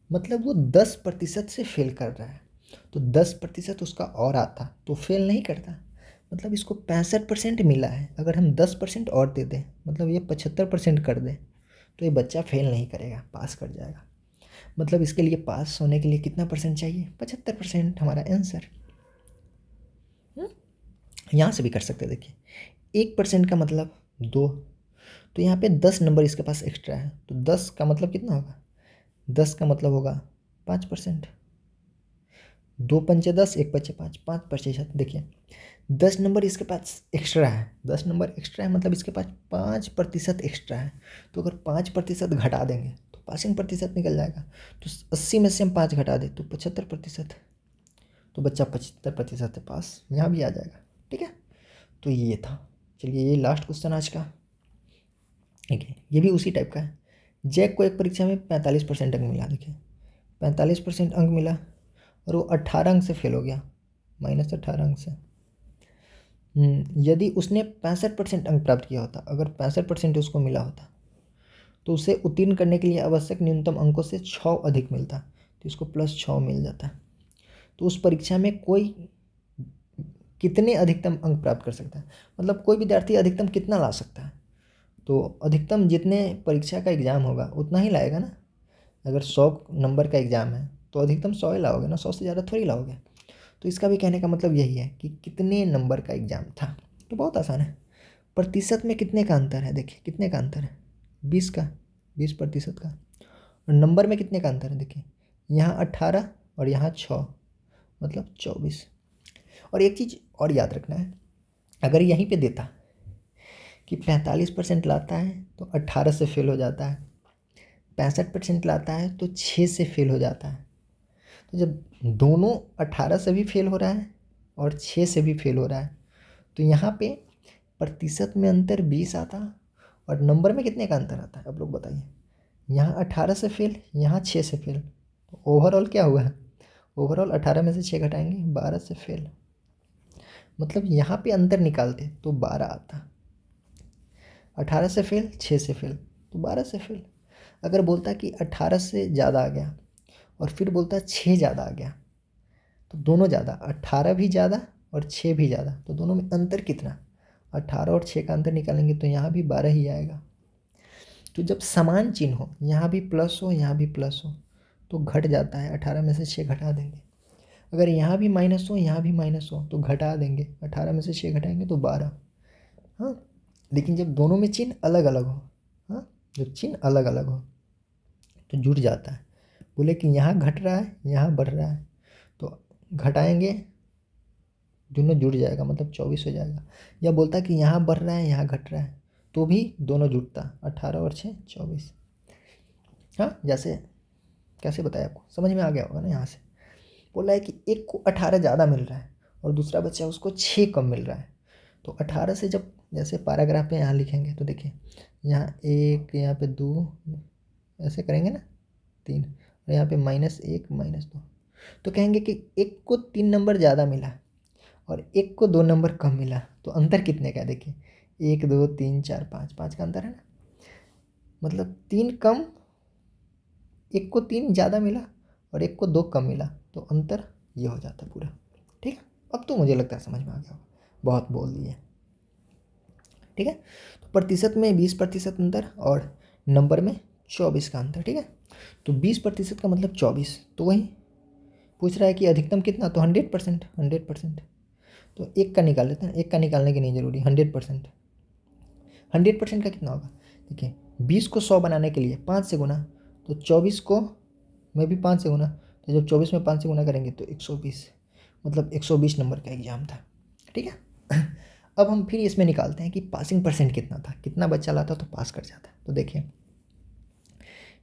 मतलब वो 10% से फेल कर रहा है। तो 10% उसका और आता तो फेल नहीं करता, मतलब इसको 65% मिला है, अगर हम 10% और दे दें, मतलब ये 75% कर दें, तो ये बच्चा फेल नहीं करेगा, पास कर जाएगा। मतलब इसके लिए पास होने के लिए कितना % चाहिए? 75%, हमारा आंसर। यहाँ से भी कर सकते हैं। देखिए 1% का मतलब 2, तो यहाँ पे 10 नंबर इसके पास एक्स्ट्रा है, तो 10 का मतलब कितना होगा? 10 का मतलब होगा 5%। 2 पंचे 10, 1 बचे 5, 5%। देखिए 10 नंबर इसके पास एक्स्ट्रा है, 10 नंबर एक्स्ट्रा है मतलब इसके पास 5% एक्स्ट्रा है। तो अगर 5% घटा देंगे तो पासिंग प्रतिशत निकल जाएगा। तो 80 में से हम 5 घटा दें तो 75%, तो बच्चा 75% है, पास यहाँ भी आ जाएगा, ठीक है। तो ये था। चलिए ये लास्ट क्वेश्चन आज का, ठीक है, ये भी उसी टाइप का है। जैक को एक परीक्षा में 45% अंक मिला। देखिए 45% अंक मिला और वो 18 अंक से फेल हो गया, -18 अंक से। यदि उसने 65% अंक प्राप्त किया होता, अगर 65% उसको मिला होता, तो उसे उत्तीर्ण करने के लिए आवश्यक न्यूनतम अंकों से 6 अधिक मिलता, तो इसको +6 मिल जाता। तो उस परीक्षा में कोई कितने अधिकतम अंक प्राप्त कर सकता है, मतलब कोई विद्यार्थी अधिकतम कितना ला सकता है? तो अधिकतम जितने परीक्षा का एग्ज़ाम होगा उतना ही लाएगा ना। अगर 100 नंबर का एग्ज़ाम है तो अधिकतम 100 ही लाओगे ना, 100 से ज़्यादा थोड़ी लाओगे। तो इसका भी कहने का मतलब यही है कि कितने नंबर का एग्ज़ाम था। तो बहुत आसान है। प्रतिशत में कितने का अंतर है? देखिए कितने का अंतर है? 20 का, 20% का। और नंबर में कितने का अंतर है? देखिए यहाँ 18 और यहाँ 6, मतलब 24। और एक चीज़ और याद रखना है, अगर यहीं पे देता कि 45% लाता है तो 18 से फेल हो जाता है, 65% लाता है तो 6 से फेल हो जाता है। तो जब दोनों 18 से भी फेल हो रहा है और 6 से भी फेल हो रहा है, तो यहाँ पे प्रतिशत में अंतर 20 आता, और नंबर में कितने का अंतर आता है? आप लोग बताइए। यहाँ 18 से फेल, यहाँ 6 से फेल, तो ओवरऑल क्या हुआ है? ओवरऑल 18 में से 6 घटाएंगे, 12 से फेल, मतलब यहाँ पे अंतर निकालते तो 12 आता। 18 से फेल, 6 से फेल, तो 12 से फेल। अगर बोलता कि 18 से ज़्यादा आ गया और फिर बोलता 6 ज़्यादा आ गया, तो दोनों ज़्यादा, 18 भी ज़्यादा और 6 भी ज़्यादा, तो दोनों में अंतर कितना? 18 और 6 का अंतर निकालेंगे तो यहाँ भी 12 ही आएगा। तो जब समान चिन्ह हो, यहाँ भी प्लस हो यहाँ भी प्लस हो, तो घट जाता है, 18 में से 6 घटा देंगे। अगर यहाँ भी माइनस हो यहाँ भी माइनस हो तो घटा देंगे, 18 में से 6 घटाएंगे तो 12। हाँ, लेकिन जब दोनों में चिन्ह अलग अलग हो, हाँ, जब चिन्ह अलग अलग हो तो जुड़ जाता है। बोले कि यहाँ घट रहा है, यहाँ बढ़ रहा है, तो घटाएंगे दोनों जुड़ जाएगा, मतलब 24 हो जाएगा। या बोलता है कि यहाँ बढ़ रहा है, यहाँ घट रहा है, तो भी दोनों जुड़ता, 18 और 6 24। हाँ, जैसे कैसे बताया आपको, समझ में आ गया होगा ना। यहाँ से बोला है कि एक को 18 ज़्यादा मिल रहा है और दूसरा बच्चा उसको 6 कम मिल रहा है। तो 18 से जब जैसे पैराग्राफ पे यहाँ लिखेंगे तो देखिए, यहाँ 1, यहाँ पे 2, ऐसे करेंगे ना 3, और यहाँ पे -1 -2, तो कहेंगे कि एक को 3 नंबर ज़्यादा मिला और एक को 2 नंबर कम मिला, तो अंतर कितने का है देखिए, 1 2 3 4 5, 5 का अंतर है ना, मतलब 3 कम, एक को 3 ज़्यादा मिला और एक को 2 कम मिला, तो अंतर ये हो जाता है पूरा। ठीक है, अब तो मुझे लगता है समझ में आ गया होगा, बहुत बोल दिए। ठीक है, तो प्रतिशत में 20% अंतर और नंबर में 24 का अंतर। ठीक है, तो 20% का मतलब 24, तो वही पूछ रहा है कि अधिकतम कितना, तो 100%। 100%, तो एक का निकाल लेते हैं, एक का निकालने की नहीं जरूरी, 100%। 100% का कितना होगा देखिए, 20 को 100 बनाने के लिए 5 से गुना, तो 24 को मैं भी 5 से गुना, तो जब 24 में 5 से गुना करेंगे तो 120, मतलब 120 नंबर का एग्जाम था। ठीक है, अब हम फिर इसमें निकालते हैं कि पासिंग परसेंट कितना था, कितना बच्चा लाता तो पास कर जाता। तो देखिए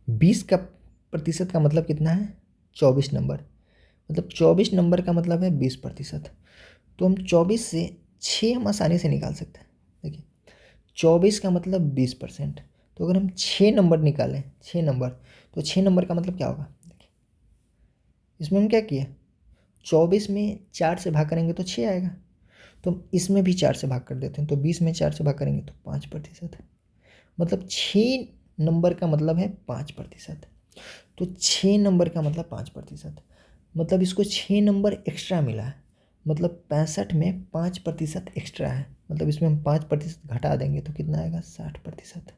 20 का प्रतिशत का मतलब कितना है, 24 नंबर, मतलब 24 नंबर का मतलब है 20%। तो हम 24 से 6 हम आसानी से निकाल सकते हैं। देखिए 24 का मतलब 20%, तो अगर हम 6 नंबर निकालें, 6 नंबर, तो 6 नंबर का मतलब क्या होगा, देखिए इसमें हम क्या किए, 24 में 4 से भाग करेंगे तो 6 आएगा, तो हम इसमें भी 4 से भाग कर देते हैं, तो 20 में 4 से भाग करेंगे तो 5%, मतलब 6 नंबर का मतलब है 5%। तो 6 नंबर का मतलब 5%, मतलब इसको 6 नंबर एक्स्ट्रा मिला है, मतलब 65 में 5% एक्स्ट्रा है, मतलब इसमें हम 5% घटा देंगे तो कितना आएगा, 60%।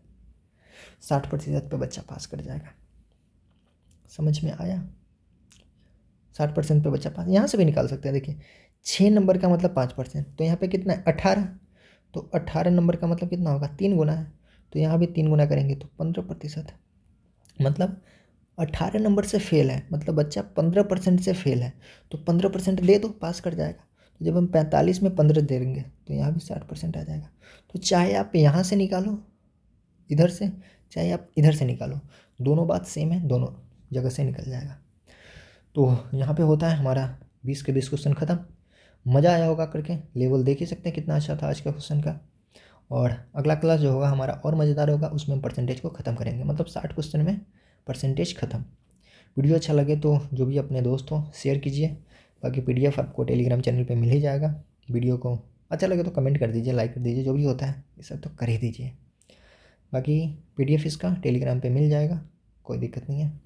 60% पे बच्चा पास कर जाएगा। समझ में आया, 60% पे बच्चा पास। यहाँ से भी निकाल सकते हैं, देखिए 6 नंबर का मतलब 5%, तो यहाँ पे कितना है 18, तो 18 नंबर का मतलब कितना होगा, 3 गुना है, तो यहाँ भी 3 गुना करेंगे तो 15%, मतलब 18 नंबर से फेल है, मतलब बच्चा 15% से फेल है, तो 15% दे दो पास कर जाएगा। तो जब हम 45 में 15 दे देंगे तो यहाँ भी 60% आ जाएगा। तो चाहे आप यहाँ से निकालो इधर से, चाहे आप इधर से निकालो, दोनों बात सेम है, दोनों जगह से निकल जाएगा। तो यहाँ पे होता है हमारा 20 के 20 क्वेश्चन ख़त्म। मज़ा आया होगा करके, लेवल देख ही सकते हैं कितना अच्छा था आज का क्वेश्चन का। और अगला क्लास जो होगा हमारा और मज़ेदार होगा, उसमें हम परसेंटेज को ख़त्म करेंगे, मतलब 60 क्वेश्चन में परसेंटेज ख़त्म। वीडियो अच्छा लगे तो जो भी अपने दोस्त हो शेयर कीजिए, बाकी PDF आपको टेलीग्राम चैनल पे मिल ही जाएगा। वीडियो को अच्छा लगे तो कमेंट कर दीजिए, लाइक कर दीजिए, जो भी होता है ये सब तो कर ही दीजिए। बाकी PDF इसका टेलीग्राम पे मिल जाएगा, कोई दिक्कत नहीं है।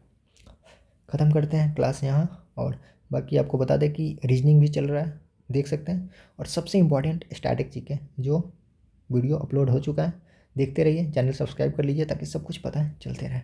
ख़त्म करते हैं क्लास यहाँ, और बाकी आपको बता दें कि रीजनिंग भी चल रहा है, देख सकते हैं। और सबसे इम्पॉर्टेंट स्टैटिक जीके जो वीडियो अपलोड हो चुका है, देखते रहिए, चैनल सब्सक्राइब कर लीजिए ताकि सब कुछ पता है चलते रहे।